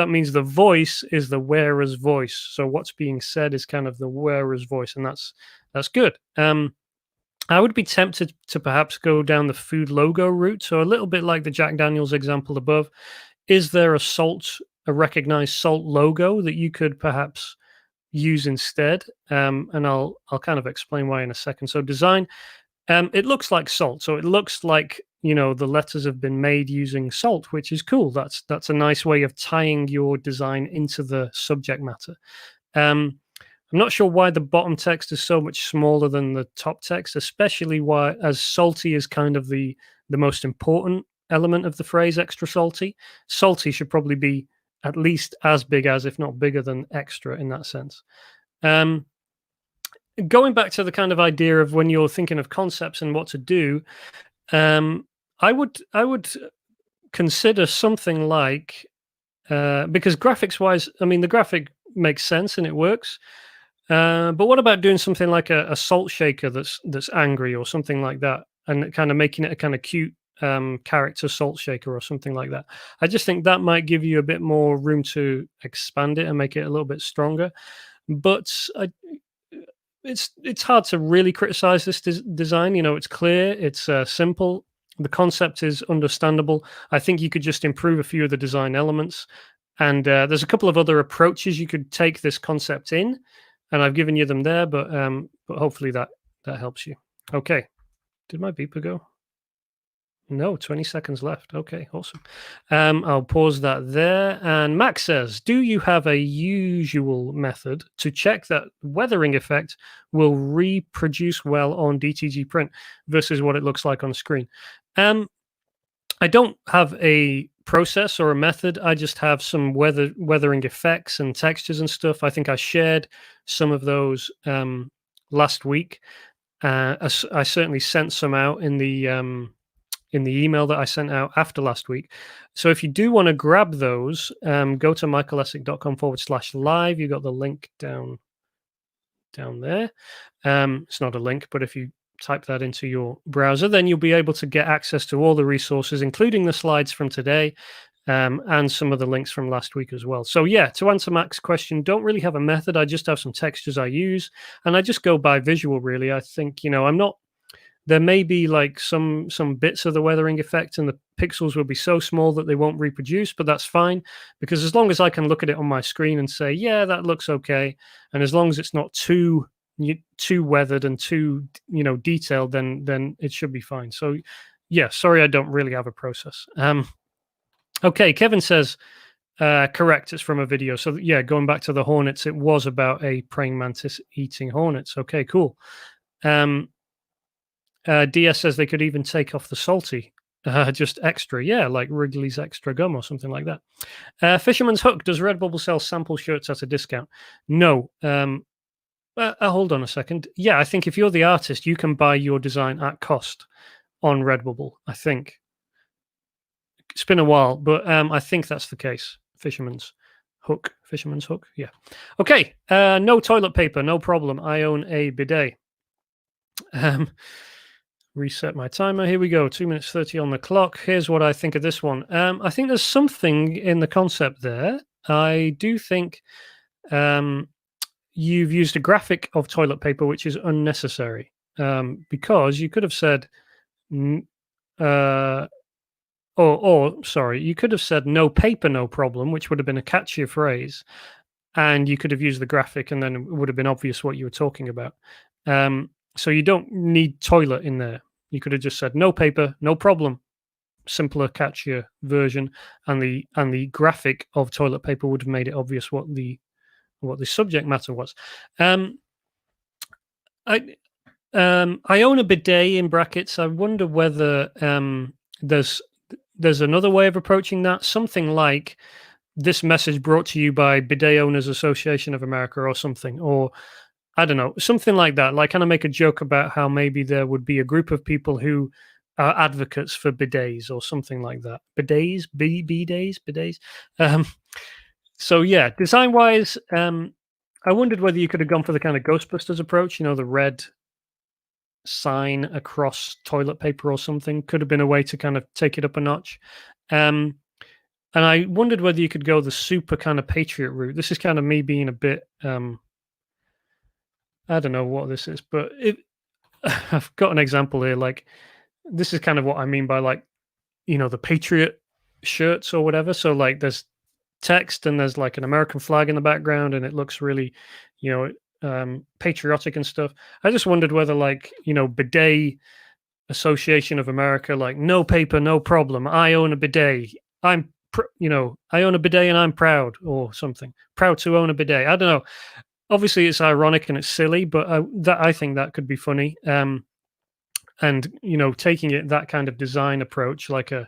means the voice is the wearer's voice. So what's being said is kind of the wearer's voice, and that's good. I would be tempted to perhaps go down the food logo route. So a little bit like the Jack Daniels example above. Is there a recognized salt logo that you could perhaps use instead? And I'll kind of explain why in a second. So design, it looks like salt. So it looks like, the letters have been made using salt, which is cool. That's a nice way of tying your design into the subject matter. I'm not sure why the bottom text is so much smaller than the top text, especially as salty is kind of the most important element of the phrase extra salty. Salty should probably be at least as big as, if not bigger than, Extra in that sense. Um, Going back to the kind of idea of when you're thinking of concepts and what to do, I would consider something like because graphics wise, I mean, the graphic makes sense and it works. But what about doing something like a salt shaker that's angry or something like that, and kind of making it a kind of cute character salt shaker or something like that? I just think that might give you a bit more room to expand it and make it a little bit stronger. But it's hard to really criticize this design. You know, it's clear, it's simple, the concept is understandable. I think you could just improve a few of the design elements, and there's a couple of other approaches you could take this concept in, and I've given you them there. But hopefully that helps you. Okay, did my beeper go? No, 20 seconds left. Okay, awesome. I'll pause that there. And Max says, do you have a usual method to check that weathering effect will reproduce well on DTG print versus what it looks like on screen? I don't have a process or a method. I just have some weathering effects and textures and stuff. I think I shared some of those last week. I certainly sent some out in the email that I sent out after last week. So if you do want to grab those, go to michaelessick.com/live. You got the link down there. It's not a link, but if you type that into your browser, then you'll be able to get access to all the resources, including the slides from today, and some of the links from last week as well. So yeah, to answer Mac's question, don't really have a method. I just have some textures I use, and I just go by visual, really. I think, I'm not. There may be like some bits of the weathering effect, and the pixels will be so small that they won't reproduce, but that's fine, because as long as I can look at it on my screen and say, yeah, that looks okay, and as long as it's not too weathered and too detailed, then it should be fine. So yeah, sorry, I don't really have a process. Okay, Kevin says, correct, it's from a video. So yeah, going back to the hornets, it was about a praying mantis eating hornets. Okay, cool. DS says they could even take off the salty, just extra. Yeah, like Wrigley's extra gum or something like that. Fisherman's Hook, does Redbubble sell sample shirts at a discount? No. Hold on a second. Yeah, I think if you're the artist, you can buy your design at cost on Redbubble, I think. It's been a while, but I think that's the case. Fisherman's Hook. Yeah. Okay. No toilet paper, no problem. I own a bidet. Reset my timer. Here we go. 2 minutes 30 on the clock. Here's what I think of this one. I think there's something in the concept there. I do think you've used a graphic of toilet paper, which is unnecessary, because you could have said, sorry, you could have said no paper, no problem, which would have been a catchier phrase, and you could have used the graphic, and then it would have been obvious what you were talking about. So you don't need toilet in there. You could have just said no paper, no problem. Simpler, catchier version, and the graphic of toilet paper would have made it obvious what the subject matter was. I own a bidet in brackets. I wonder whether there's another way of approaching that. Something like this message brought to you by Bidet Owners Association of America or something, or I don't know, something like that. Like kind of make a joke about how maybe there would be a group of people who are advocates for bidets or something like that. Bidets. So yeah, design wise, I wondered whether you could have gone for the kind of Ghostbusters approach, the red sign across toilet paper or something. Could have been a way to kind of take it up a notch. And I wondered whether you could go the super kind of patriot route. This is kind of me being a bit I don't know what this is, but I've got an example here. Like, this is kind of what I mean by, like, the Patriot shirts or whatever. So, like, there's text and there's like an American flag in the background, and it looks really, patriotic and stuff. I just wondered whether, like, Bidet Association of America, like, no paper, no problem. I own a bidet. I own a bidet and I'm proud, or something. Proud to own a bidet. I don't know. Obviously, it's ironic and it's silly, but I think that could be funny. And taking it that kind of design approach, like a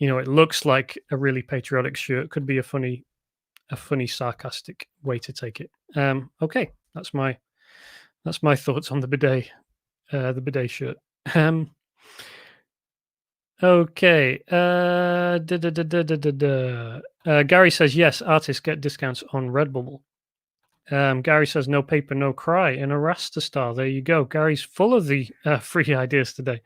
it looks like a really patriotic shirt. Could be a funny, sarcastic way to take it. Okay, that's my thoughts on the bidet shirt. Um, okay. Gary says yes. Artists get discounts on Redbubble. Gary says no paper, no cry in a Rasta style. There you go. Gary's full of the free ideas today.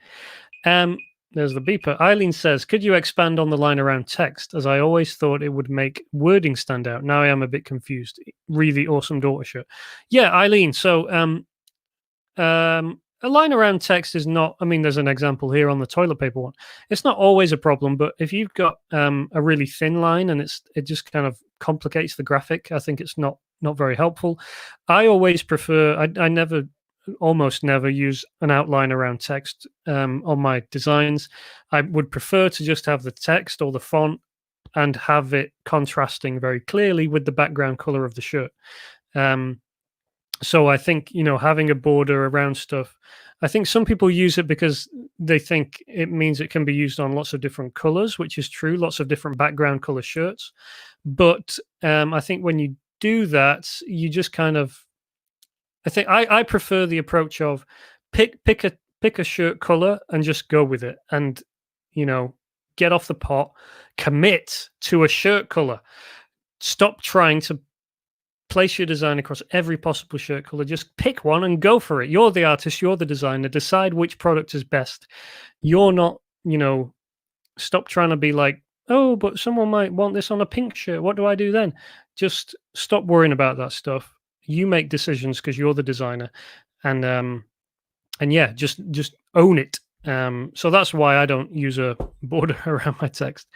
There's the beeper. Eileen says, could you expand on the line around text? As I always thought it would make wording stand out. Now I am a bit confused. Really awesome daughter shirt. Yeah, Eileen. So a line around text is not, I mean, there's an example here on the toilet paper one. It's not always a problem, but if you've got a really thin line and it just kind of complicates the graphic, I think it's not very helpful. I always prefer, I almost never use an outline around text on my designs. I would prefer to just have the text or the font and have it contrasting very clearly with the background color of the shirt. So I think, having a border around stuff, I think some people use it because they think it means it can be used on lots of different colors, which is true, lots of different background color shirts. But I think when you do that, you just kind of, I think I prefer the approach of pick a shirt color and just go with it, and get off the pot, commit to a shirt color. Stop trying to place your design across every possible shirt color. Just pick one and go for it. You're the artist, you're the designer. Decide which product is best. You're not, stop trying to be like, oh, but someone might want this on a pink shirt. What do I do then? Just stop worrying about that stuff. You make decisions because you're the designer, and yeah, just own it. So that's why I don't use a border around my text.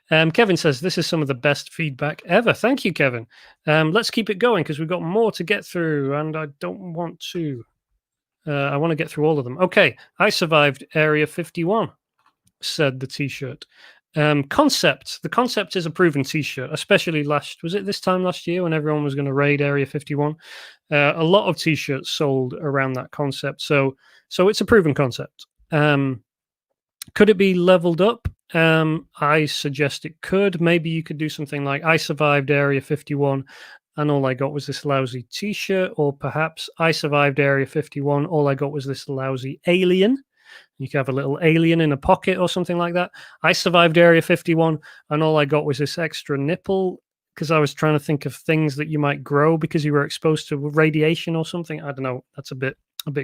Kevin says this is some of the best feedback ever. Thank you, Kevin. Let's keep it going because we've got more to get through, and I don't want to. I want to get through all of them. Okay, I survived Area 51, said the T-shirt. Concept. The concept is a proven T-shirt, especially was it this time last year when everyone was going to raid Area 51? A lot of T-shirts sold around that concept, so it's a proven concept. Could it be leveled up? I suggest it could. Maybe you could do something like I survived Area 51 and all I got was this lousy T-shirt, or perhaps I survived Area 51, all I got was this lousy alien. You could have a little alien in a pocket or something like that. I survived Area 51 and all I got was this extra nipple, because I was trying to think of things that you might grow because you were exposed to radiation or something. I don't know. That's a bit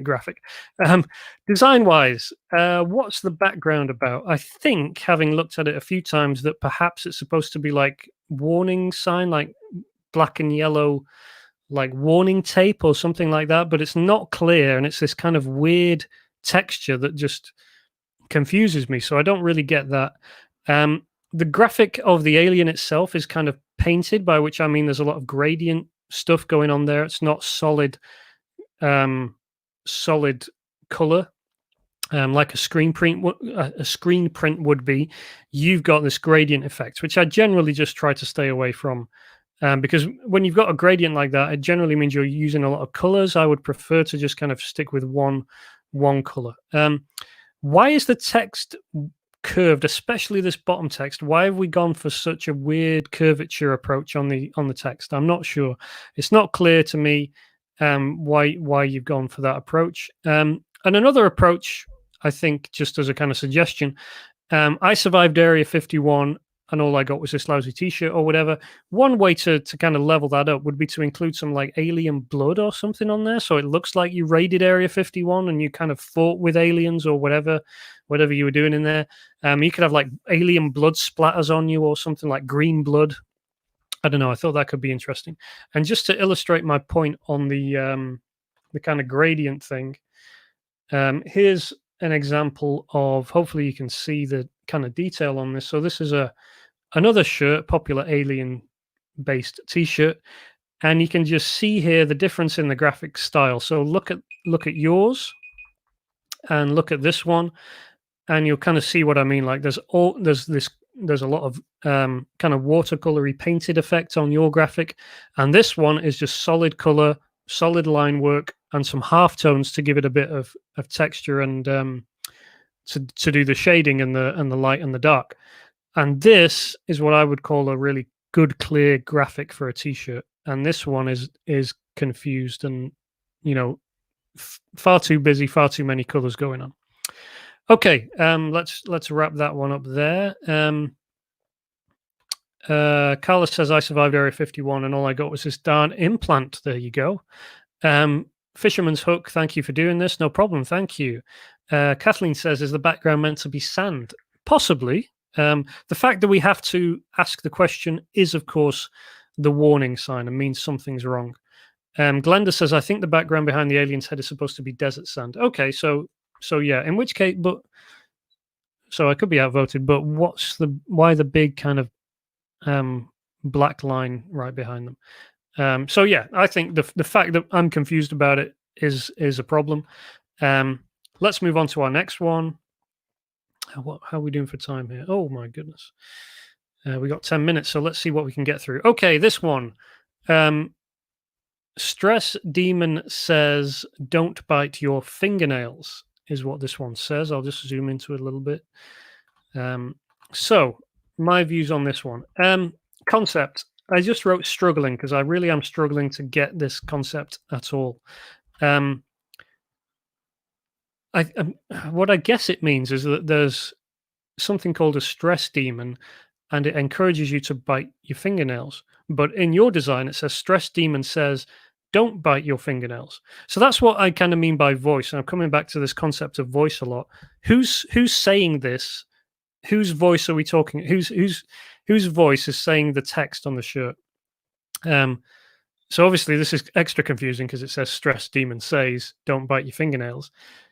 graphic. Design wise, what's the background about? I think, having looked at it a few times, that perhaps it's supposed to be like warning sign, like black and yellow, like warning tape or something like that, but it's not clear, and it's this kind of weird texture that just confuses me, so I don't really get that. The graphic of the alien itself is kind of painted, by which I mean there's a lot of gradient stuff going on there. It's not solid color like a screen print would be. You've got this gradient effect, which I generally just try to stay away from, because when you've got a gradient like that, it generally means you're using a lot of colors. I would prefer to just kind of stick with one color. Why is the text curved, especially this bottom text? Why have we gone for such a weird curvature approach on the text? I'm not sure. It's not clear to me why you've gone for that approach. And another approach, I think, just as a kind of suggestion, I survived Area 51 and all I got was this lousy T-shirt or whatever. One way to kind of level that up would be to include some like alien blood or something on there, so it looks like you raided Area 51 and you kind of fought with aliens or whatever you were doing in there. You could have like alien blood splatters on you or something, like green blood. I don't know. I thought that could be interesting. And just to illustrate my point on the kind of gradient thing, here's an example of, hopefully you can see the kind of detail on this. So this is another shirt, popular alien based T-shirt, and you can just see here the difference in the graphic style. So look at yours and look at this one, and you'll kind of see what I mean. Like there's a lot of kind of watercolory painted effect on your graphic, and this one is just solid color, solid line work, and some half tones to give it a bit of texture and to do the shading and the light and the dark. And this is what I would call a really good, clear graphic for a t-shirt. And this one is confused and, you know, far too busy, far too many colors going on. Okay, let's wrap that one up there. Carlos says, I survived Area 51 and all I got was this darn implant. There you go. Fisherman's Hook, thank you for doing this. No problem, thank you. Kathleen says, is the background meant to be sand? Possibly. The fact that we have to ask the question is, of course, the warning sign and means something's wrong. Glenda says, I think the background behind the alien's head is supposed to be desert sand. Okay, so yeah, in which case, but so I could be outvoted, but why the big kind of black line right behind them? So yeah, I think the fact that I'm confused about it is a problem. Let's move on to our next one. How are we doing for time here? Oh my goodness. We got 10 minutes, so let's see what we can get through. Okay, this one. Stress Demon says, don't bite your fingernails, is what this one says. I'll just zoom into it a little bit. So, my views on this one. Concept. I just wrote struggling because I really am struggling to get this concept at all. What I guess it means is that there's something called a stress demon, and it encourages you to bite your fingernails. But in your design, it says stress demon says, don't bite your fingernails. So that's what I kind of mean by voice. And I'm coming back to this concept of voice a lot. Who's saying this? Whose voice are we talking? Whose voice is saying the text on the shirt? So obviously this is extra confusing because it says stress demon says, don't bite your fingernails.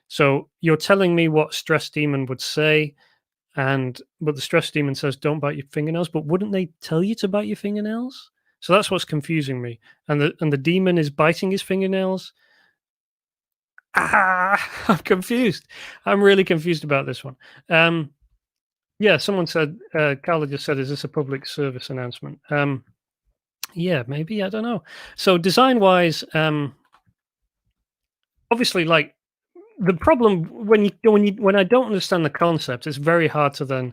So you're telling me what stress demon would say, but the stress demon says don't bite your fingernails, but wouldn't they tell you to bite your fingernails? So that's what's confusing me. And the demon is biting his fingernails. I'm confused. I'm really confused about this one. Yeah, someone said, Carla just said, is this a public service announcement? Yeah, maybe, I don't know. So design-wise, obviously, like, the problem when I don't understand the concept, it's very hard to then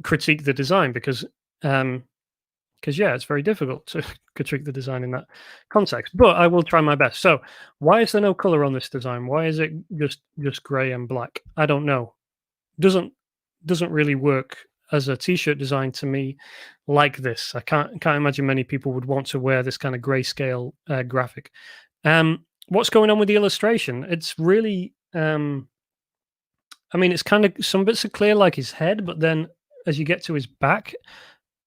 critique the design because yeah, it's very difficult to critique the design in that context. But I will try my best. So, why is there no color on this design? Why is it just gray and black? I don't know. Doesn't really work as a t-shirt design to me like this. I can't imagine many people would want to wear this kind of grayscale graphic. What's going on with the illustration? It's really I mean, it's kind of, some bits are clear like his head, but then as you get to his back,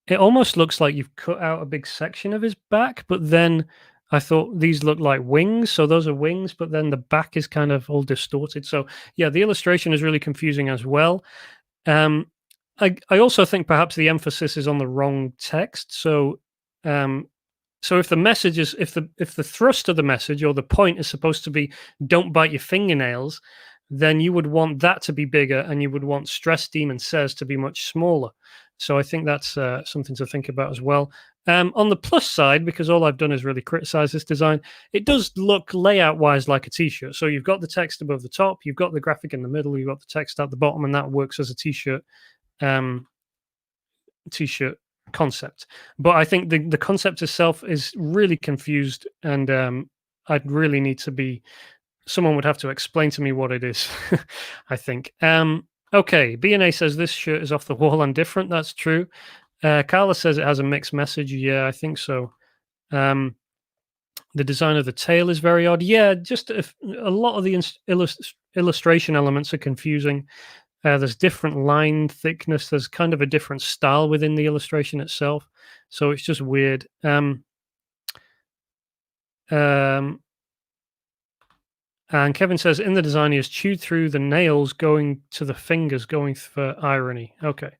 it almost looks like you've cut out a big section of his back, but then I thought these look like wings, so those are wings, but then the back is kind of all distorted. So yeah, the illustration is really confusing as well. I also think perhaps the emphasis is on the wrong text. So if the message is, if the thrust of the message or the point is supposed to be don't bite your fingernails, then you would want that to be bigger, and you would want stress demon says to be much smaller. So I think that's something to think about as well. On the plus side, because all I've done is really criticize this design, it does look layout-wise like a t-shirt. So you've got the text above the top, you've got the graphic in the middle, you've got the text at the bottom, and that works as a t-shirt t-shirt concept. But I think the concept itself is really confused, and I'd really need to be, someone would have to explain to me what it is. I think. Okay, B&A says this shirt is off the wall and different. That's true. Carla says it has a mixed message. Yeah, I think so. The design of the tail is very odd. Yeah, just a lot of the illustration elements are confusing. There's different line thickness. There's kind of a different style within the illustration itself. So it's just weird. And Kevin says, in the design, he has chewed through the nails going to the fingers, going for irony. Okay.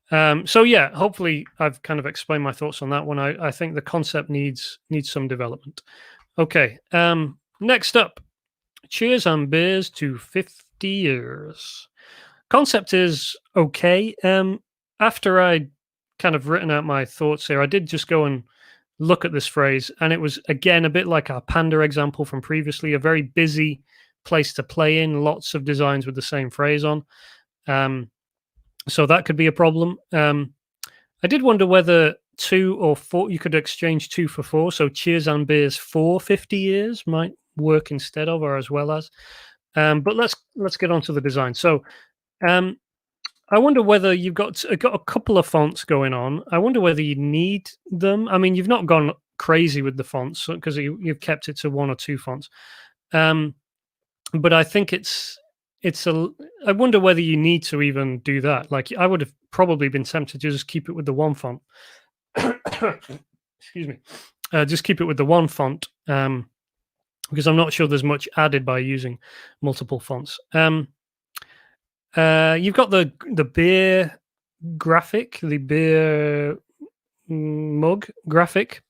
So yeah, hopefully I've kind of explained my thoughts on that one. I think the concept needs some development. Okay. Next up, cheers and beers to 50 years. Concept is okay. After I kind of written out my thoughts here, I did just go and look at this phrase, and it was, again, a bit like our panda example from previously, a very busy place to play in, lots of designs with the same phrase on. So that could be a problem. I did wonder whether 2 or 4 you could exchange 2 for 4, so Cheers and Beers for 50 years might work instead of or as well as. But let's get on to the design. So, um, I wonder whether you've got a couple of fonts going on. I wonder whether you need them. I mean, you've not gone crazy with the fonts because you've kept it to 1 or 2 fonts. Um, but I think it's a. I wonder whether you need to even do that. Like, I would have probably been tempted to just keep it with the 1 font. Excuse me. Just keep it with the 1 font, because I'm not sure there's much added by using multiple fonts. You've got the beer graphic, the beer mug graphic,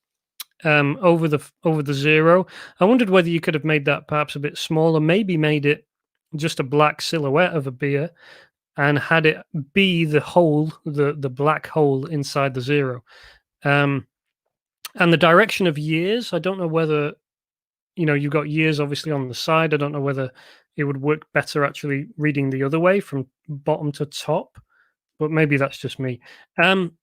over the 0. I wondered whether you could have made that perhaps a bit smaller, maybe made it just a black silhouette of a beer and had it be the hole, the black hole inside the 0. And the direction of years, I don't know whether, you've got years obviously on the side. I don't know whether it would work better actually reading the other way from bottom to top, but maybe that's just me. Um,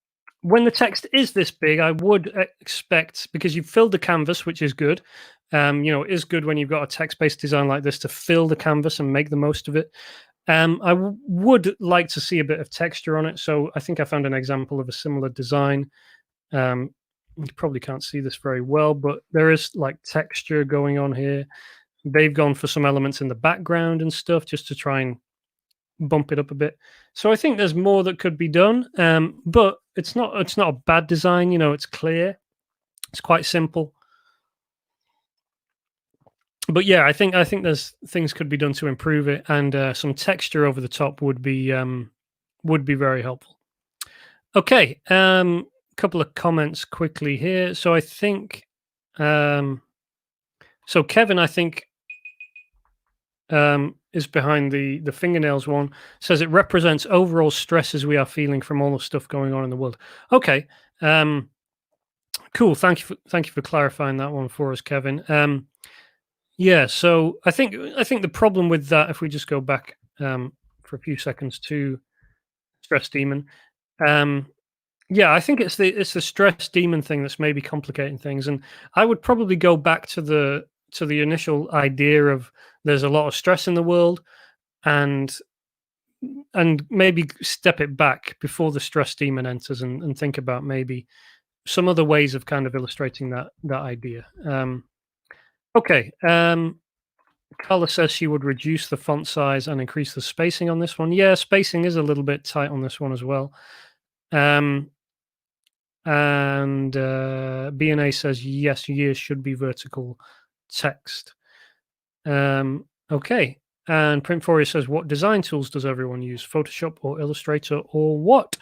when the text is this big, I would expect, because you've filled the canvas, which is good. It is good when you've got a text-based design like this to fill the canvas and make the most of it. Would like to see a bit of texture on it. So I think I found an example of a similar design. You probably can't see this very well, but there is like texture going on here. They've gone for some elements in the background and stuff just to try and bump it up a bit. So I think there's more that could be done, but it's not a bad design. It's clear, it's quite simple. But yeah, I think there's things could be done to improve it, and some texture over the top would be very helpful. Okay, couple of comments quickly here. So I think, so Kevin, I think, is behind the fingernails one. Says it represents overall stresses we are feeling from all the stuff going on in the world. Okay, cool. Thank you for clarifying that one for us, Kevin. Yeah, so I think the problem with that, if we just go back for a few seconds to stress demon, yeah, I think it's the stress demon thing that's maybe complicating things, and I would probably go back to the initial idea of there's a lot of stress in the world, and maybe step it back before the stress demon enters, and think about maybe some other ways of kind of illustrating that idea. Okay. Carla says she would reduce the font size and increase the spacing on this one. Yeah, spacing is a little bit tight on this one as well. And B&A says yes, years should be vertical text. Okay. And Printforia says, what design tools does everyone use? Photoshop or Illustrator or what?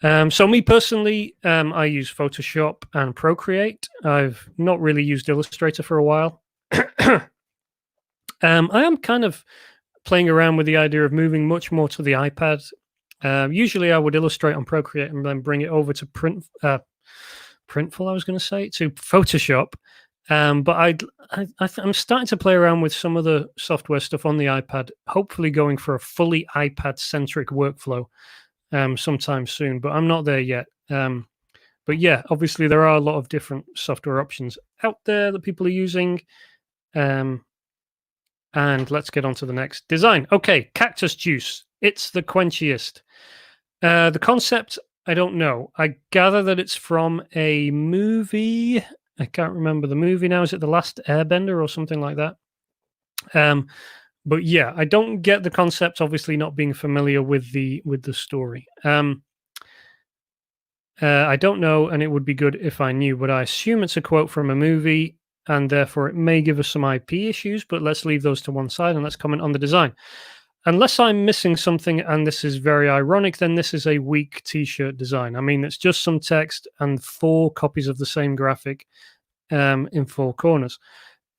So me personally, I use Photoshop and Procreate. I've not really used Illustrator for a while. I am kind of playing around with the idea of moving much more to the iPad. Usually I would illustrate on Procreate and then bring it over to Printful, I was going to say, to Photoshop. But I'm starting to play around with some of the software stuff on the iPad, hopefully going for a fully iPad-centric workflow sometime soon, but I'm not there yet. But yeah, obviously there are a lot of different software options out there that people are using. And let's get on to the next design. Okay, cactus juice. It's the quenchiest. The concept, I don't know. I gather that it's from a movie. I can't remember the movie now. Is it The Last Airbender or something like that? But yeah, I don't get the concept, obviously not being familiar with the story. I don't know, and it would be good if I knew, but I assume it's a quote from a movie, and therefore it may give us some IP issues, but let's leave those to one side and let's comment on the design. Unless I'm missing something and this is very ironic, then this is a weak t-shirt design. I mean, it's just some text and 4 copies of the same graphic in 4 corners.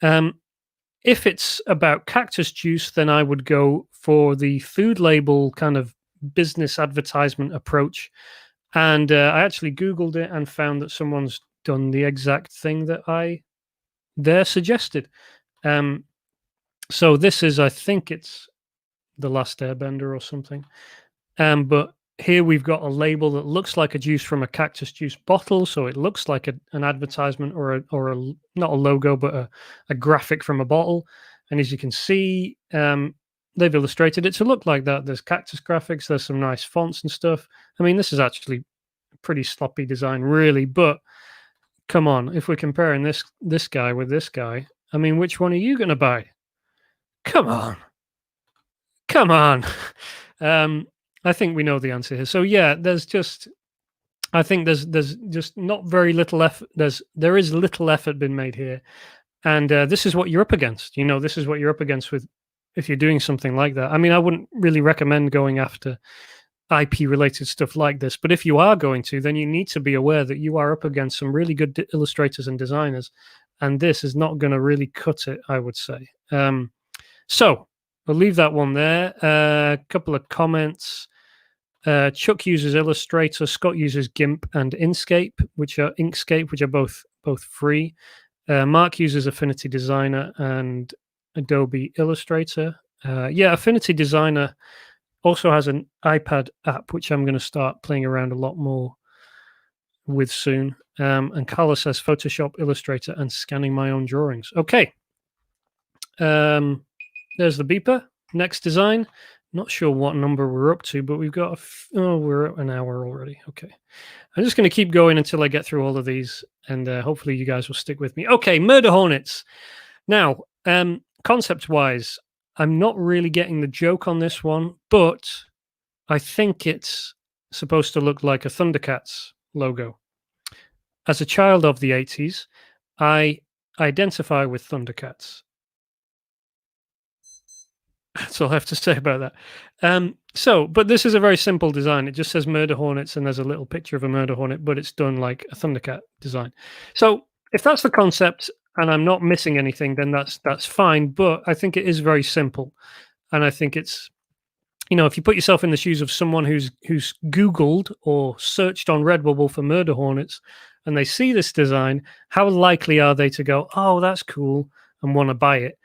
If it's about cactus juice, then I would go for the food label kind of business advertisement approach. And I actually Googled it and found that someone's done the exact thing that I there suggested. So this is, I think it's The Last Airbender or something. But Here we've got a label that looks like a juice from a cactus juice bottle, so it looks like an advertisement or a not a logo, but a graphic from a bottle. And as you can see, they've illustrated it to look like that. There's cactus graphics, there's some nice fonts and stuff. I mean, this is actually a pretty sloppy design, really. But come on, if we're comparing this guy with this guy, I mean, which one are you going to buy? Come on, come on. I think we know the answer here. So yeah, I think there's just not very little effort. There is little effort been made here, and this is what you're up against. You know, this is what you're up against with if you're doing something like that. I mean, I wouldn't really recommend going after IP related stuff like this, but if you are going to, then you need to be aware that you are up against some really good illustrators and designers, and this is not going to really cut it, I would say. So we'll leave that one there. A couple of comments. Chuck uses Illustrator, Scott uses GIMP and Inkscape, which are both free. Mark uses Affinity Designer and Adobe Illustrator. Yeah, Affinity Designer also has an iPad app, which I'm going to start playing around a lot more with soon. And Carla says Photoshop, Illustrator, and scanning my own drawings. Okay. There's the beeper. Next design. Not sure what number we're up to, but we've got we're at an hour already. Okay. I'm just going to keep going until I get through all of these, and hopefully you guys will stick with me. Okay, Murder Hornets. Now, concept-wise, I'm not really getting the joke on this one, but I think it's supposed to look like a Thundercats logo. As a child of the 80s, I identify with Thundercats. That's all I have to say about that. But this is a very simple design. It just says Murder Hornets, and there's a little picture of a Murder Hornet, but it's done like a Thundercat design. So if that's the concept, and I'm not missing anything, then that's fine. But I think it is very simple, and I think it's, you know, if you put yourself in the shoes of someone who's Googled or searched on Redbubble for Murder Hornets, and they see this design, how likely are they to go, "Oh, that's cool," and want to buy it?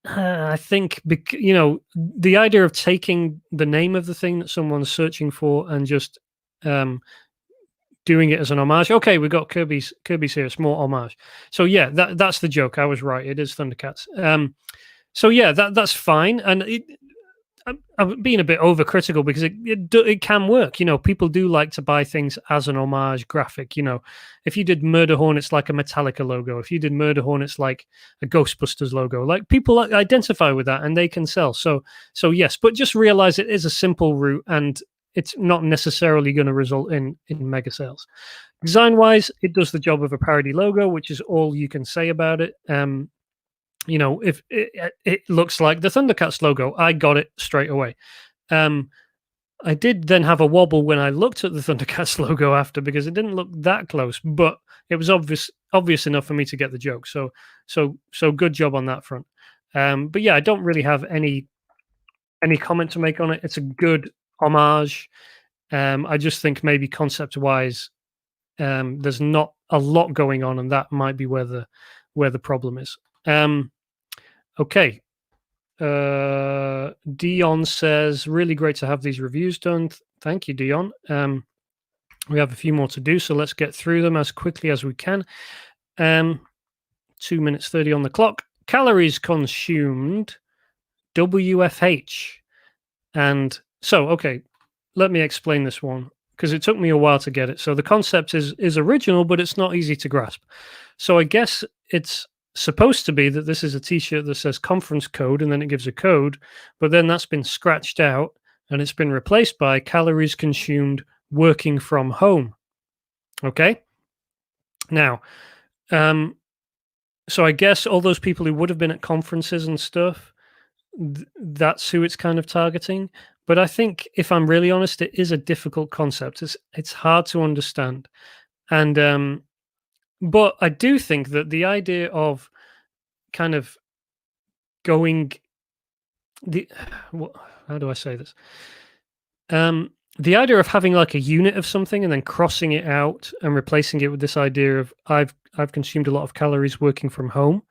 I think, you know, the idea of taking the name of the thing that someone's searching for and just doing it as an homage. Okay, we got Kirby's here. It's more homage. So yeah, that's the joke. I was right. It is Thundercats. So yeah, that's fine. And I'm being a bit overcritical because it can work. You know, people do like to buy things as an homage graphic. You know, if you did Murder Hornets like a Metallica logo, if you did Murder Hornets like a Ghostbusters logo, like people identify with that and they can sell. So yes, but just realize it is a simple route and it's not necessarily going to result in mega sales. Design wise, it does the job of a parody logo, which is all you can say about it. You know, if it looks like the Thundercats logo, I got it straight away. I did then have a wobble when I looked at the Thundercats logo after because it didn't look that close, but it was obvious enough for me to get the joke. So good job on that front. But yeah, I don't really have any comment to make on it. It's a good homage. I just think maybe concept wise, there's not a lot going on, and that might be where the problem is. Okay. Dion says, really great to have these reviews done. Thank you, Dion. We have a few more to do, so let's get through them as quickly as we can. 2 minutes 30 on the clock. Calories consumed, WFH. And so, okay, let me explain this one because it took me a while to get it. So the concept is original, but it's not easy to grasp. So I guess it's supposed to be that this is a t-shirt that says conference code and then it gives a code, but then that's been scratched out and it's been replaced by calories consumed working from home. Okay. Now, so I guess all those people who would have been at conferences and stuff, that's who it's kind of targeting. But I think, if I'm really honest, it is a difficult concept. It's hard to understand. And but I do think that the idea of kind of going how do I say this? The idea of having like a unit of something and then crossing it out and replacing it with this idea of I've consumed a lot of calories working from home.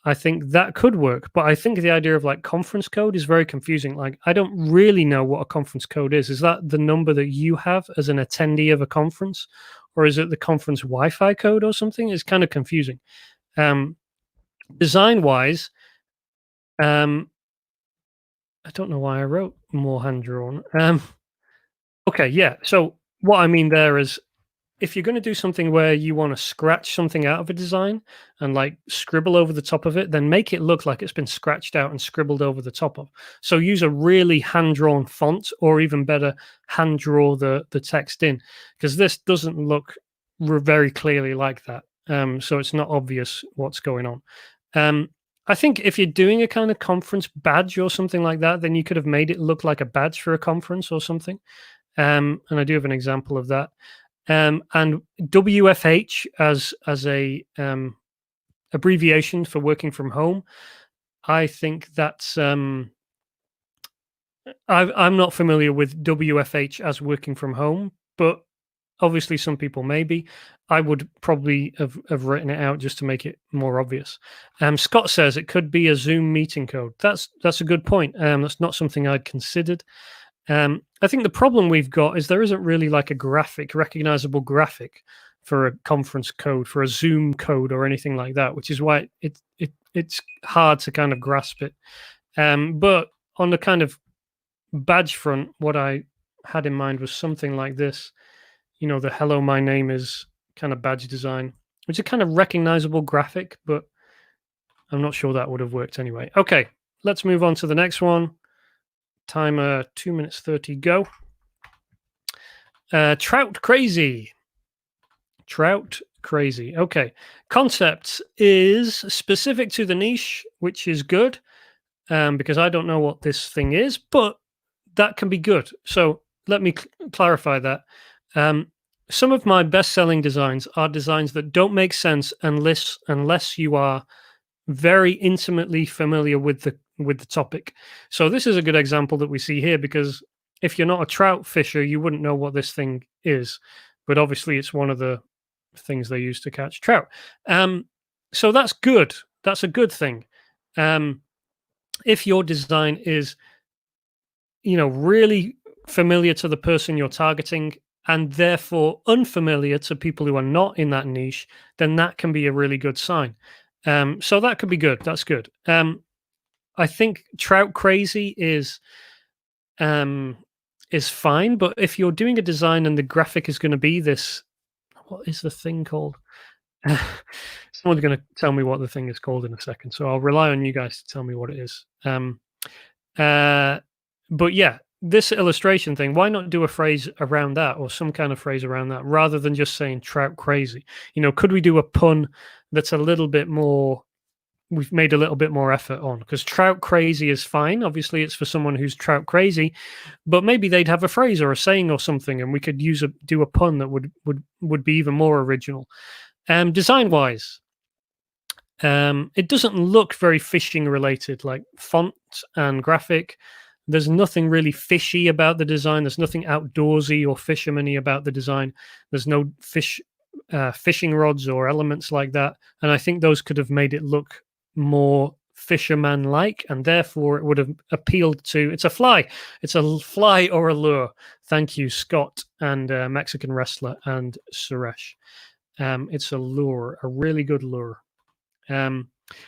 I think that could work, but I think the idea of like conference code is very confusing. Like, I don't really know what a conference code is. Is that the number that you have as an attendee of a conference, or is it the conference Wi-Fi code or something? It's kind of confusing. Um, Design wise, I don't know why I wrote more hand drawn. Okay, yeah. So what I mean there is, if you're going to do something where you want to scratch something out of a design and like scribble over the top of it, then make it look like it's been scratched out and scribbled over the top of. So use a really hand drawn font, or even better, hand draw the text in, because this doesn't look very clearly like that. So it's not obvious what's going on. I think if you're doing a kind of conference badge or something like that, then you could have made it look like a badge for a conference or something. And I do have an example of that. And WFH as a abbreviation for working from home, I think that's I'm not familiar with WFH as working from home, but obviously some people may be. I would probably have written it out just to make it more obvious. Scott says it could be a Zoom meeting code. That's a good point. That's not something I'd considered. I think the problem we've got is there isn't really like a recognizable graphic for a conference code, for a Zoom code, or anything like that, which is why it's hard to kind of grasp it. But on the kind of badge front, what I had in mind was something like this. The "Hello, my name is" kind of badge design, which is a kind of recognizable graphic, but I'm not sure that would have worked anyway. Okay, let's move on to the next one. Timer 2 minutes 30 go. Trout crazy. Okay. Concept is specific to the niche, which is good, because I don't know what this thing is, but that can be good. So let me clarify that. Some of my best-selling designs are designs that don't make sense unless you are very intimately familiar with the topic. So this is a good example that we see here, because if you're not a trout fisher, you wouldn't know what this thing is, but obviously it's one of the things they use to catch trout. So that's good. That's a good thing. If your design is, really familiar to the person you're targeting, and therefore unfamiliar to people who are not in that niche, then that can be a really good sign. So that could be good. That's good. I think trout crazy is fine, but if you're doing a design and the graphic is going to be this, what is the thing called? Someone's going to tell me what the thing is called in a second, so I'll rely on you guys to tell me what it is. But yeah, this illustration thing, why not do a phrase around that, or some kind of phrase around that, rather than just saying trout crazy? Could we do a pun that's a little bit more, we've made a little bit more effort on? Because trout crazy is fine. Obviously, it's for someone who's trout crazy, but maybe they'd have a phrase or a saying or something, and we could do a pun that would be even more original. Design wise, it doesn't look very fishing related, like font and graphic. There's nothing really fishy about the design. There's nothing outdoorsy or fisherman-y about the design. There's no fishing rods or elements like that. And I think those could have made it look more fisherman-like, and therefore it would have appealed to. It's a fly. It's a fly or a lure. Thank you, Scott and Mexican wrestler and Suresh. It's a lure, a really good lure.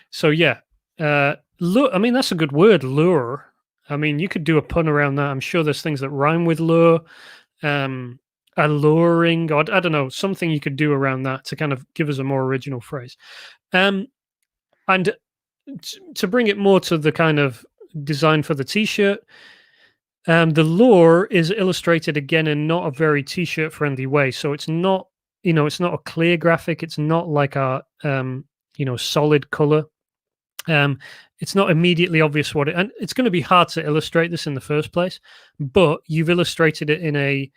So yeah, lure. I mean, that's a good word, lure. I mean, you could do a pun around that. I'm sure there's things that rhyme with lure, alluring, or I don't know, something you could do around that to kind of give us a more original phrase. And to bring it more to the kind of design for the t-shirt, the lure is illustrated again in not a very t-shirt friendly way. So it's not, it's not a clear graphic. It's not like a, solid color. It's not immediately obvious what it, and it's going to be hard to illustrate this in the first place, but you've illustrated it in a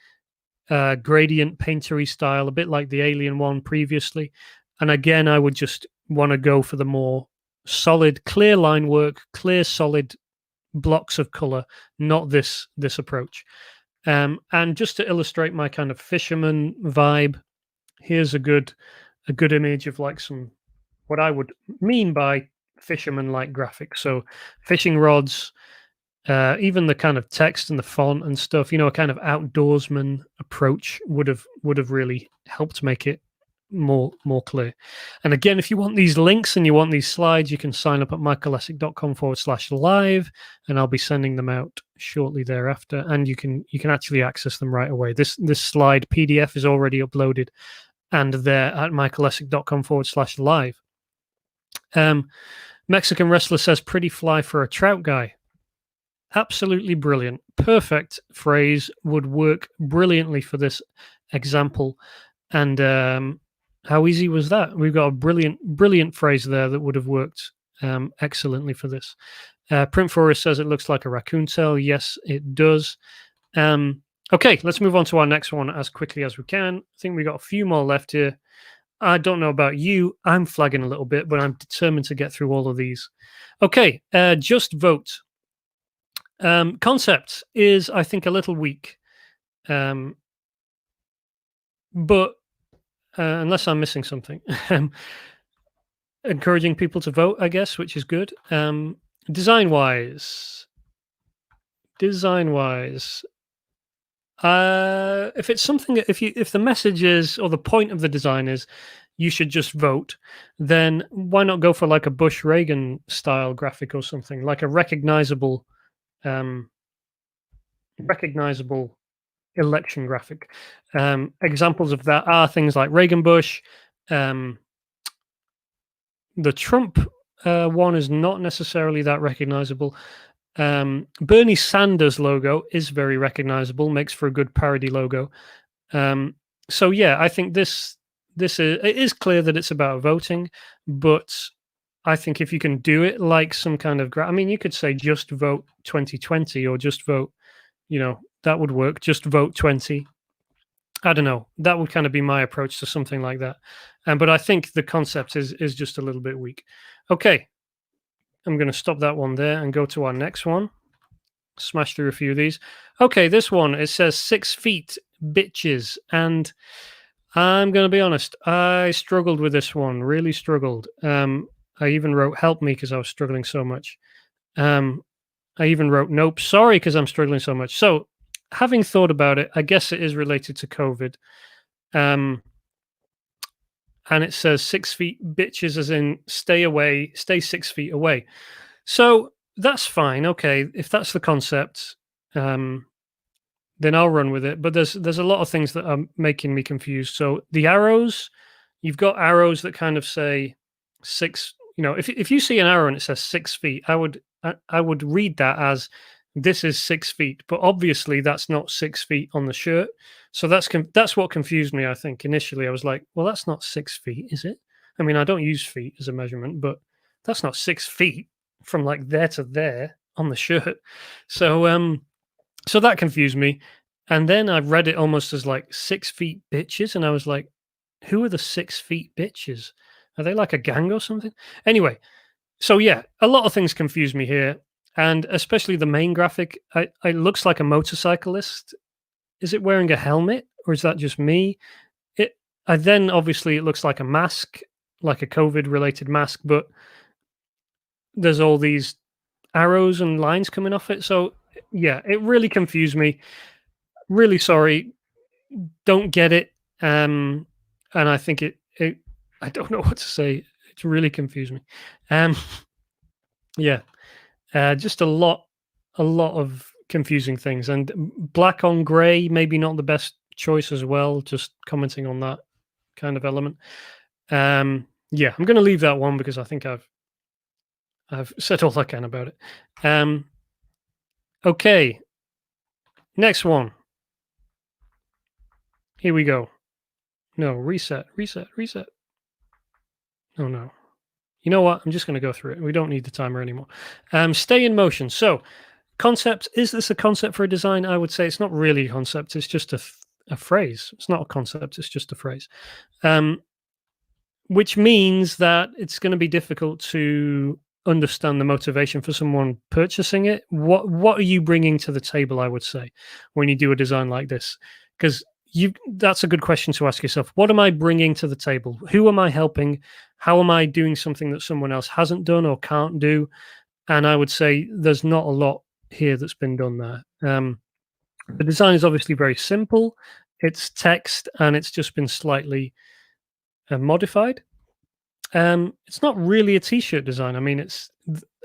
gradient paintery style, a bit like the alien one previously. And again, I would just want to go for the more solid, clear line work, clear, solid blocks of color, not this approach. And just to illustrate my kind of fisherman vibe, here's a good image of like some, what I would mean by fisherman-like graphic. So fishing rods, even the kind of text and the font and stuff, a kind of outdoorsman approach would have really helped make it more clear. And again, if you want these links and you want these slides, you can sign up at michaelessick.com/live, and I'll be sending them out shortly thereafter. And you can actually access them right away. This slide PDF is already uploaded, and they're at michaelessick.com/live. Mexican Wrestler says, pretty fly for a trout guy. Absolutely brilliant. Perfect phrase, would work brilliantly for this example. And how easy was that? We've got a brilliant phrase there that would have worked excellently for this. Print Forest says it looks like a raccoon tail. Yes, it does. Okay, let's move on to our next one as quickly as we can. I think we got a few more left here. I don't know about you. I'm flagging a little bit, but I'm determined to get through all of these. Okay, just vote. Concept is, I think, a little weak. But unless I'm missing something. Encouraging people to vote, I guess, which is good. Design-wise, if it's something that if the message is, or the point of the design is, you should just vote, then why not go for like a Bush Reagan style graphic or something, like a recognizable election graphic. Examples of that are things like Reagan Bush. The Trump one is not necessarily that recognizable. Bernie Sanders logo is very recognizable, makes for a good parody logo. So yeah, I think it is clear that it's about voting, but I think if you can do it like some kind of you could say just vote 2020 or just vote, that would work. Just vote 20. I don't know. That would kind of be my approach to something like that. But I think the concept is just a little bit weak. Okay. I'm going to stop that one there and go to our next one. Smash through a few of these. Okay, this one, it says 6 feet, bitches. And I'm going to be honest, I struggled with this one, really struggled. I even wrote help me because I was struggling so much. I even wrote nope, sorry because I'm struggling so much. So having thought about it, I guess it is related to COVID. And it says 6 feet, bitches, as in stay 6 feet away. So that's fine. Okay, if that's the concept, then I'll run with it. But there's a lot of things that are making me confused. So the arrows, you've got arrows that kind of say 6. If you see an arrow and it says 6 feet, I would read that as this is 6 feet. But obviously, that's not 6 feet on the shirt. So that's what confused me. I think initially I was like, well, that's not 6 feet, is it? I mean, I don't use feet as a measurement, but that's not 6 feet from like there to there on the shirt. So so that confused me. And then I read it almost as like 6 feet bitches, and I was like, who are the 6 feet bitches? Are they like a gang or something? Anyway, so yeah, a lot of things confuse me here, and especially the main graphic. It looks like a motorcyclist. Is it wearing a helmet, or is that just me? Then obviously it looks like a mask, like a COVID-related mask, but there's all these arrows and lines coming off it. So yeah, it really confused me. Really sorry. Don't get it. And I think I don't know what to say. It's really confused me. Yeah. Just a lot of confusing things, and black on gray, maybe not the best choice as well. Just commenting on that kind of element. Yeah, I'm going to leave that one because I think I've said all I can about it. Okay, next one. Here we go. No, reset. Oh no. You know what? I'm just going to go through it. We don't need the timer anymore. Stay in motion. So, concept. Is this a concept for a design? I would say it's not really a concept. It's just a phrase. It's not a concept. It's just a phrase. Which means that it's going to be difficult to understand the motivation for someone purchasing it. What are you bringing to the table, I would say, when you do a design like this? Because that's a good question to ask yourself. What am I bringing to the table? Who am I helping? how am I doing something that someone else hasn't done or can't do? And I would say there's not a lot here that's been done there. The design is obviously very simple. It's text and it's just been slightly modified. It's not really a t-shirt design. I mean,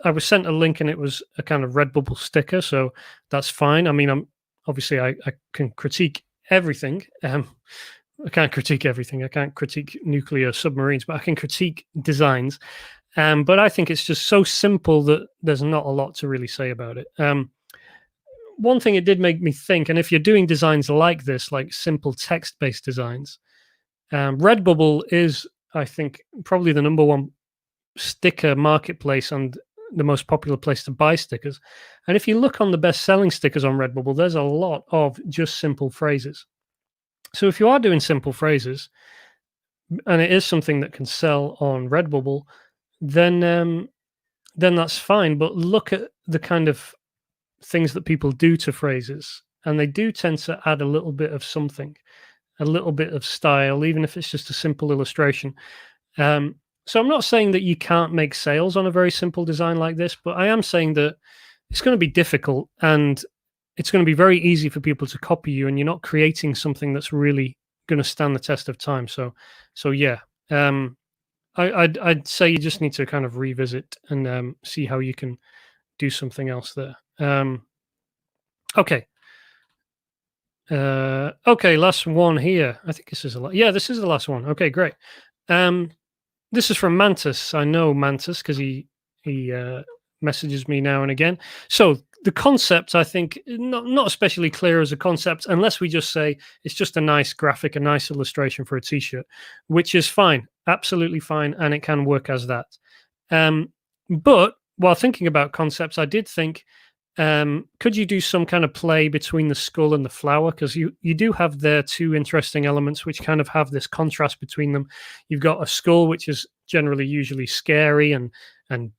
I was sent a link and it was a kind of Redbubble sticker, so that's fine. I mean, I can critique everything. I can't critique everything. I can't critique nuclear submarines, but I can critique designs. But I think it's just so simple that there's not a lot to really say about it. One thing it did make me think, and if you're doing designs like this, like simple text-based designs, Redbubble is, I think, probably the number one sticker marketplace and the most popular place to buy stickers. And if you look on the best-selling stickers on Redbubble, there's a lot of just simple phrases. So if you are doing simple phrases, and it is something that can sell on Redbubble, then that's fine. But look at the kind of things that people do to phrases, and they do tend to add a little bit of something, a little bit of style, even if it's just a simple illustration. So I'm not saying that you can't make sales on a very simple design like this, but I am saying that it's going to be difficult and it's going to be very easy for people to copy you, and you're not creating something that's really going to stand the test of time. So yeah, I'd say you just need to kind of revisit and see how you can do something else there. Okay. Okay, last one here. I think this is this is the last one. Okay, great. This is from Mantis. I know Mantis because he messages me now and again. So the concept, I think, not especially clear as a concept, unless we just say it's just a nice graphic, a nice illustration for a t-shirt, which is fine, absolutely fine, and it can work as that. But while thinking about concepts, I did think, could you do some kind of play between the skull and the flower? Because you do have there two interesting elements which kind of have this contrast between them. You've got a skull, which is generally usually scary and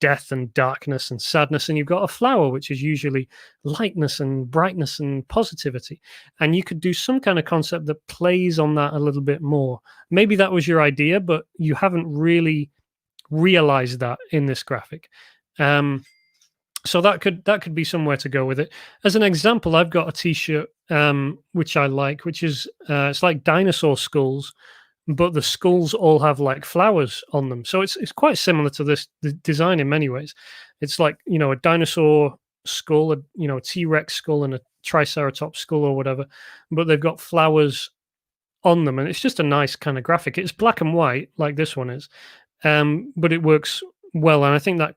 death and darkness and sadness, and you've got a flower, which is usually lightness and brightness and positivity. And you could do some kind of concept that plays on that a little bit more. Maybe that was your idea, but you haven't really realized that in this graphic. So that could be somewhere to go with it. As an example, I've got a t-shirt which I like, which is it's like dinosaur skulls, but the skulls all have like flowers on them. So it's quite similar to the design in many ways. It's like, a dinosaur skull, a T-Rex skull and a Triceratops skull or whatever, but they've got flowers on them, and it's just a nice kind of graphic. It's black and white like this one is, but it works well, and I think that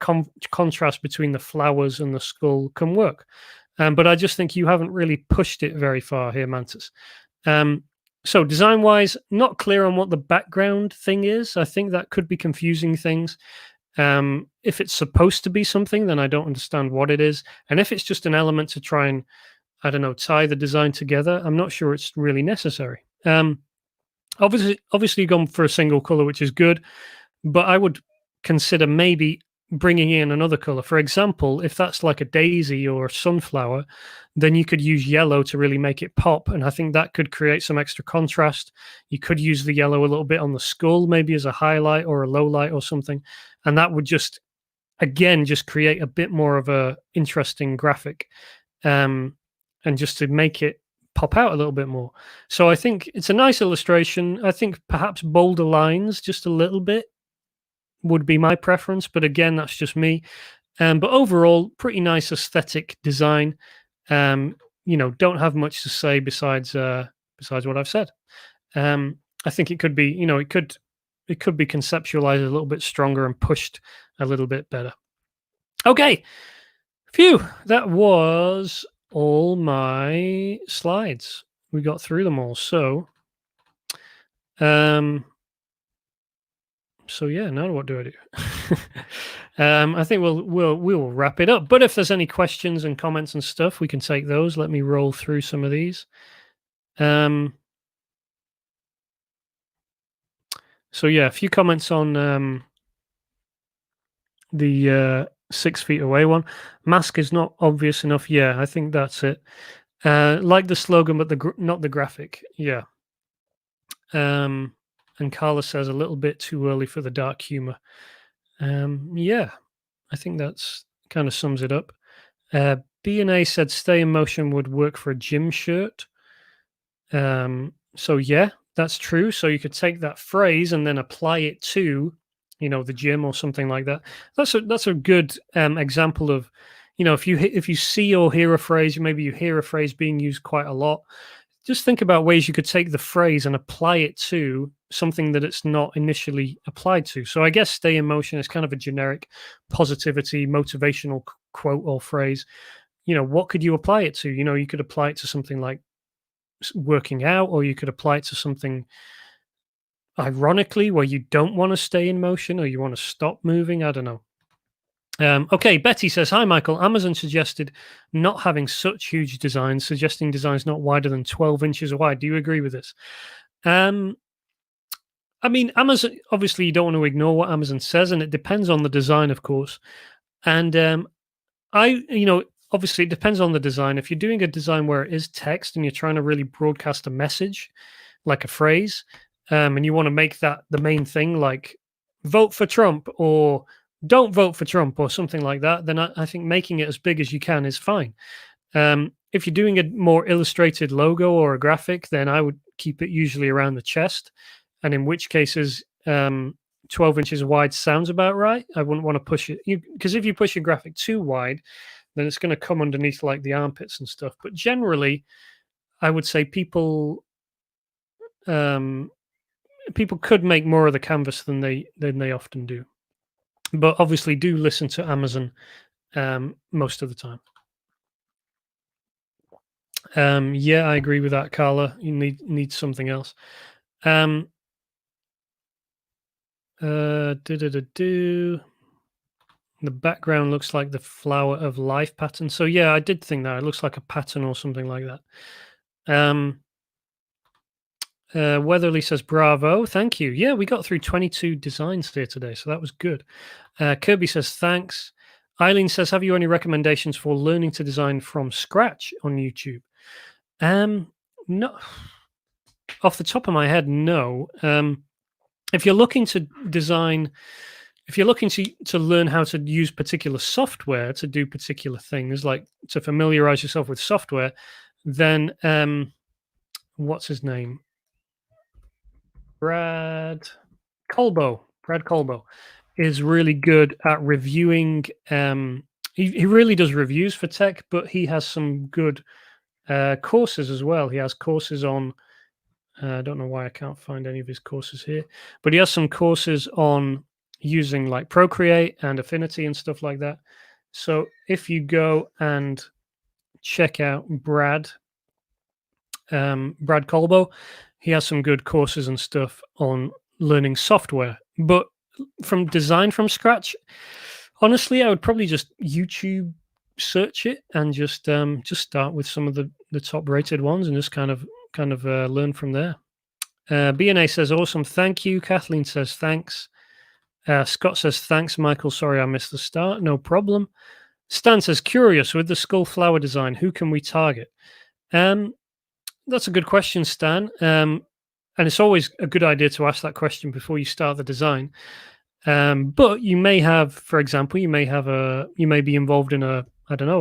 contrast between the flowers and the skull can work. But I just think you haven't really pushed it very far here, Mantis. So design-wise, not clear on what the background thing is. I think that could be confusing things. If it's supposed to be something, then I don't understand what it is. And if it's just an element to try and, I don't know, tie the design together, I'm not sure it's really necessary. Obviously you've gone for a single color, which is good, but I would consider maybe bringing in another color. For example, if that's like a daisy or a sunflower, then you could use yellow to really make it pop, and I think that could create some extra contrast. You could use the yellow a little bit on the skull, maybe as a highlight or a low light or something, and that would just create a bit more of a interesting graphic, and just to make it pop out a little bit more. So I think it's a nice illustration. I think perhaps bolder lines just a little bit would be my preference, but again, that's just me. But overall, pretty nice aesthetic design. Don't have much to say besides what I've said. I think it could be, it could be conceptualized a little bit stronger and pushed a little bit better. Okay, phew, that was all my slides. We got through them all. So yeah, now what do I do? I think we'll wrap it up. But if there's any questions and comments and stuff, we can take those. Let me roll through some of these. So yeah, a few comments on the 6 feet away one. Mask is not obvious enough. Yeah, I think that's it. Like the slogan, but not the graphic. Yeah. And Carla says a little bit too early for the dark humor. Yeah, I think that's kind of sums it up. B&A said stay in motion would work for a gym shirt. So yeah, that's true. So you could take that phrase and then apply it to, the gym or something like that. That's a good example of, if you see or hear a phrase, maybe you hear a phrase being used quite a lot. Just think about ways you could take the phrase and apply it to something that it's not initially applied to. So I guess stay in motion is kind of a generic positivity, motivational quote or phrase. What could you apply it to? You could apply it to something like working out, or you could apply it to something ironically where you don't want to stay in motion or you want to stop moving. I don't know. Okay, Betty says, hi, Michael. Amazon suggested not having such huge designs, suggesting designs not wider than 12 inches wide. Do you agree with this? I mean, Amazon, obviously, you don't want to ignore what Amazon says, and it depends on the design, of course. And obviously, it depends on the design. If you're doing a design where it is text and you're trying to really broadcast a message, like a phrase, and you want to make that the main thing, like vote for Trump or don't vote for Trump or something like that, then I think making it as big as you can is fine. If you're doing a more illustrated logo or a graphic, then I would keep it usually around the chest, and in which cases, 12 inches wide sounds about right. I wouldn't want to push it, because if you push your graphic too wide, then it's going to come underneath like the armpits and stuff. But generally, I would say people could make more of the canvas than they often do. But obviously, do listen to Amazon most of the time. Yeah, I agree with that, Carla. You need something else. The background looks like the flower of life pattern. So yeah, I did think that it looks like a pattern or something like that. Weatherly says, bravo, thank you. Yeah, we got through 22 designs here today, so that was good. Kirby says, thanks. Eileen says, have you any recommendations for learning to design from scratch on YouTube? No. Off the top of my head, no. If you're looking to design, if you're looking to learn how to use particular software to do particular things, like to familiarize yourself with software, then what's his name? Brad Colbo is really good at reviewing. He really does reviews for tech, but he has some good courses as well. He has courses on. I don't know why I can't find any of his courses here, but he has some courses on using like Procreate and Affinity and stuff like that. So if you go and check out Brad Colbo, he has some good courses and stuff on learning software. But from design from scratch, honestly, I would probably just YouTube search it and just start with some of the top rated ones and just kind of learn from there. B&A says, awesome, thank you. Kathleen says, thanks. Scott says, thanks, Michael. Sorry I missed the start. No problem. Stan says, curious, with the skull flower design, who can we target? That's a good question, Stan. And it's always a good idea to ask that question before you start the design. But you may have, for example, you may be involved in a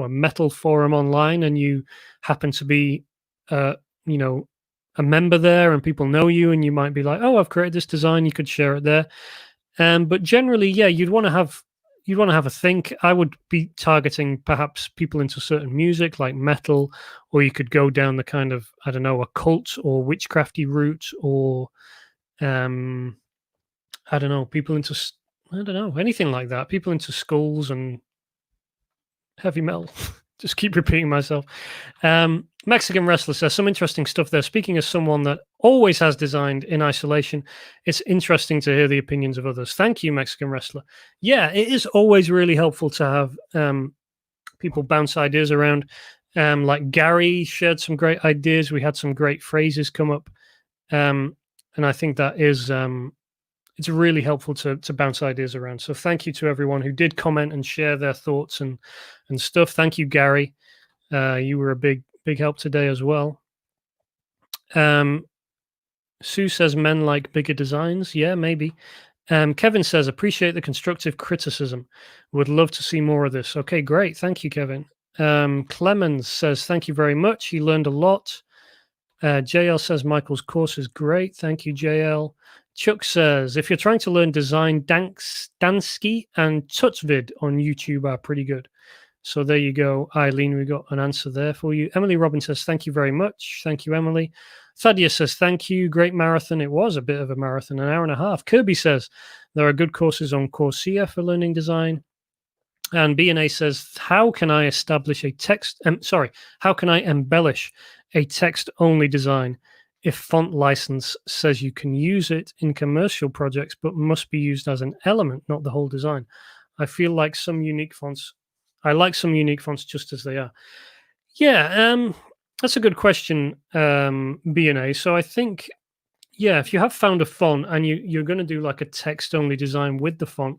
metal forum online, and you happen to be, a member there, and people know you, and you might be like, oh, I've created this design. You could share it there. But generally, yeah, you'd want to have a think. I would be targeting perhaps people into certain music like metal, or you could go down the kind of, I don't know, occult or witchcrafty route, or I don't know, people into, I don't know, anything like that. People into skulls and heavy metal. Just keep repeating myself. Mexican Wrestler says, some interesting stuff there. Speaking as someone that always has designed in isolation, it's interesting to hear the opinions of others. Thank you, Mexican Wrestler. Yeah, it is always really helpful to have people bounce ideas around. Like Gary shared some great ideas. We had some great phrases come up. And I think that is it's really helpful to bounce ideas around. So thank you to everyone who did comment and share their thoughts and stuff. Thank you, Gary. You were a big help today as well. Sue says men like bigger designs. Yeah, maybe. Kevin says, appreciate the constructive criticism. Would love to see more of this. Okay, great. Thank you, Kevin. Clemens says, thank you very much. He learned a lot. JL says, Michael's course is great. Thank you, JL. Chuck says, if you're trying to learn design, Dansky and Tutsvid on YouTube are pretty good. So there you go, Eileen. We got an answer there for you. Emily Robbins says, thank you very much. Thank you, Emily. Thaddeus says, thank you. Great marathon. It was a bit of a marathon, an hour and a half. Kirby says, there are good courses on Coursera for learning design. And B&A says, how can I establish a text? How can I embellish a text-only design if font license says you can use it in commercial projects, but must be used as an element, not the whole design? I feel like some unique fonts. I like some unique fonts just as they are. Yeah, that's a good question, B&A. So I think, yeah, if you have found a font and you're going to do like a text-only design with the font,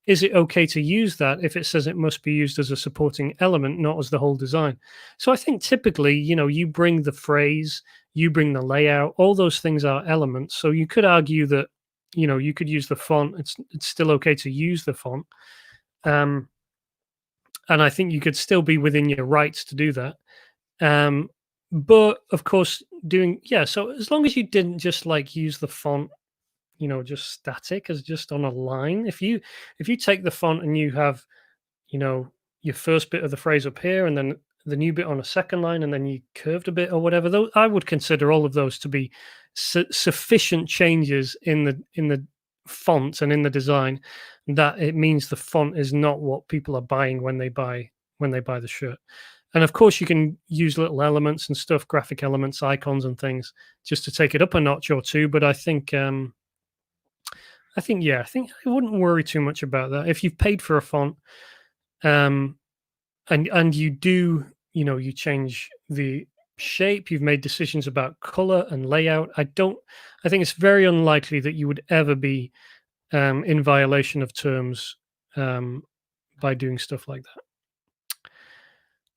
is it okay to use that if it says it must be used as a supporting element, not as the whole design? So I think typically, you bring the phrase, you bring the layout, all those things are elements. So you could argue that, you could use the font. It's still okay to use the font. And I think you could still be within your rights to do that. But of course, so as long as you didn't just like use the font, just static as just on a line. If you take the font and you have, your first bit of the phrase up here and then the new bit on a second line and then you curved a bit or whatever, though, I would consider all of those to be sufficient changes in the font and in the design that it means the font is not what people are buying when they buy the shirt. And of course, you can use little elements and stuff, graphic elements, icons, and things, just to take it up a notch or two. But I think I wouldn't worry too much about that. If you've paid for a font, and you do, you change the shape, you've made decisions about color and layout. I think it's very unlikely that you would ever be in violation of terms by doing stuff like that.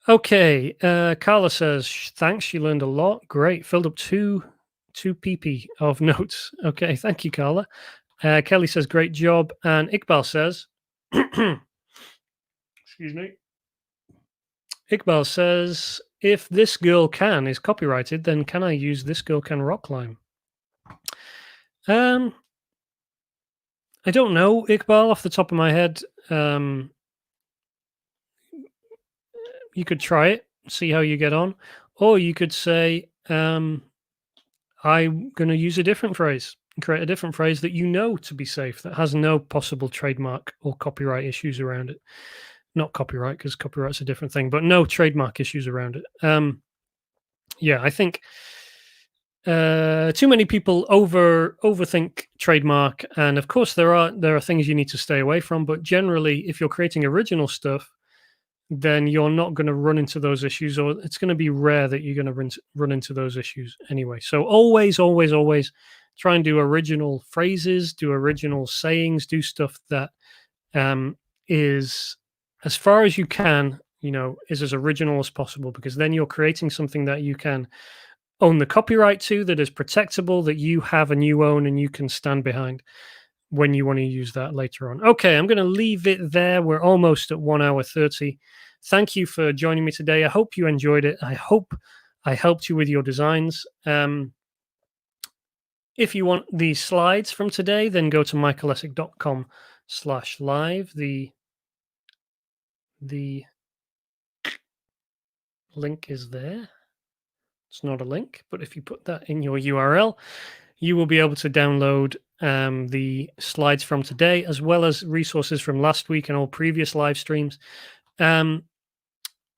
Okay, Carla says, thanks, she learned a lot. Great, filled up two pp of notes. Okay, thank you, Carla. Kelly says, great job. And Iqbal says, excuse me. Iqbal says, if This Girl Can is copyrighted, then can I use This Girl Can Rock Climb? I don't know, Iqbal, off the top of my head. You could try it, see how you get on. Or you could say, I'm going to use a different phrase, create a different phrase that to be safe, that has no possible trademark or copyright issues around it. Not copyright, because copyright's a different thing, but no trademark issues around it. I think too many people overthink trademark, and of course there are things you need to stay away from. But generally, if you're creating original stuff, then you're not going to run into those issues, or it's going to be rare that you're going to run into those issues anyway. So always try and do original phrases, do original sayings, do stuff that is, as far as you can, is as original as possible, because then you're creating something that you can own the copyright to, that is protectable, that you have and you own and you can stand behind when you want to use that later on. Okay, I'm going to leave it there. We're almost at 1 hour 30. Thank you for joining me today. I hope you enjoyed it. I hope I helped you with your designs. If you want the slides from today, then go to michaelessick.com/live. The link is there. It's not a link, but if you put that in your URL, you will be able to download the slides from today, as well as resources from last week and all previous live streams.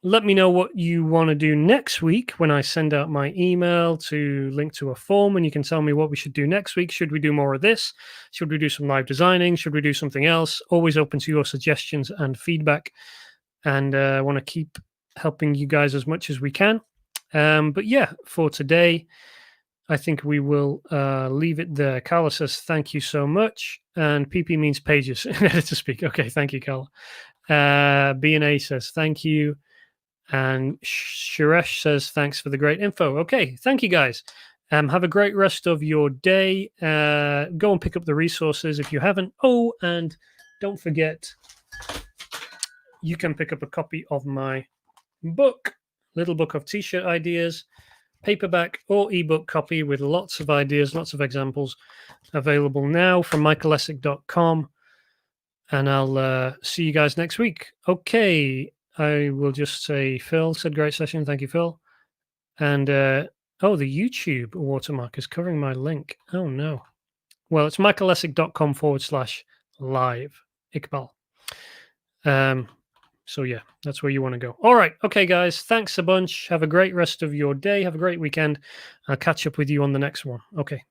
Let me know what you want to do next week when I send out my email to link to a form, and you can tell me what we should do next week. Should we do more of this? Should we do some live designing? Should we do something else? Always open to your suggestions and feedback, and I want to keep helping you guys as much as we can. But yeah, for today, I think we will leave it there. Carla says, thank you so much. And PP means pages in editor speak. Okay, thank you, Carla. B&A says, thank you. And Suresh says, thanks for the great info. Okay, thank you, guys. Have a great rest of your day. Go and pick up the resources if you haven't. Oh, and don't forget, you can pick up a copy of my book, Little Book of T-shirt Ideas, paperback or ebook copy with lots of ideas, lots of examples available now from michaelessick.com. And I'll see you guys next week. Okay, I will just say Phil said great session. Thank you, Phil. And the YouTube watermark is covering my link. Oh no. Well, it's michaelessick.com/live. Iqbal. So yeah, that's where you want to go. All right. Okay, guys. Thanks a bunch. Have a great rest of your day. Have a great weekend. I'll catch up with you on the next one. Okay.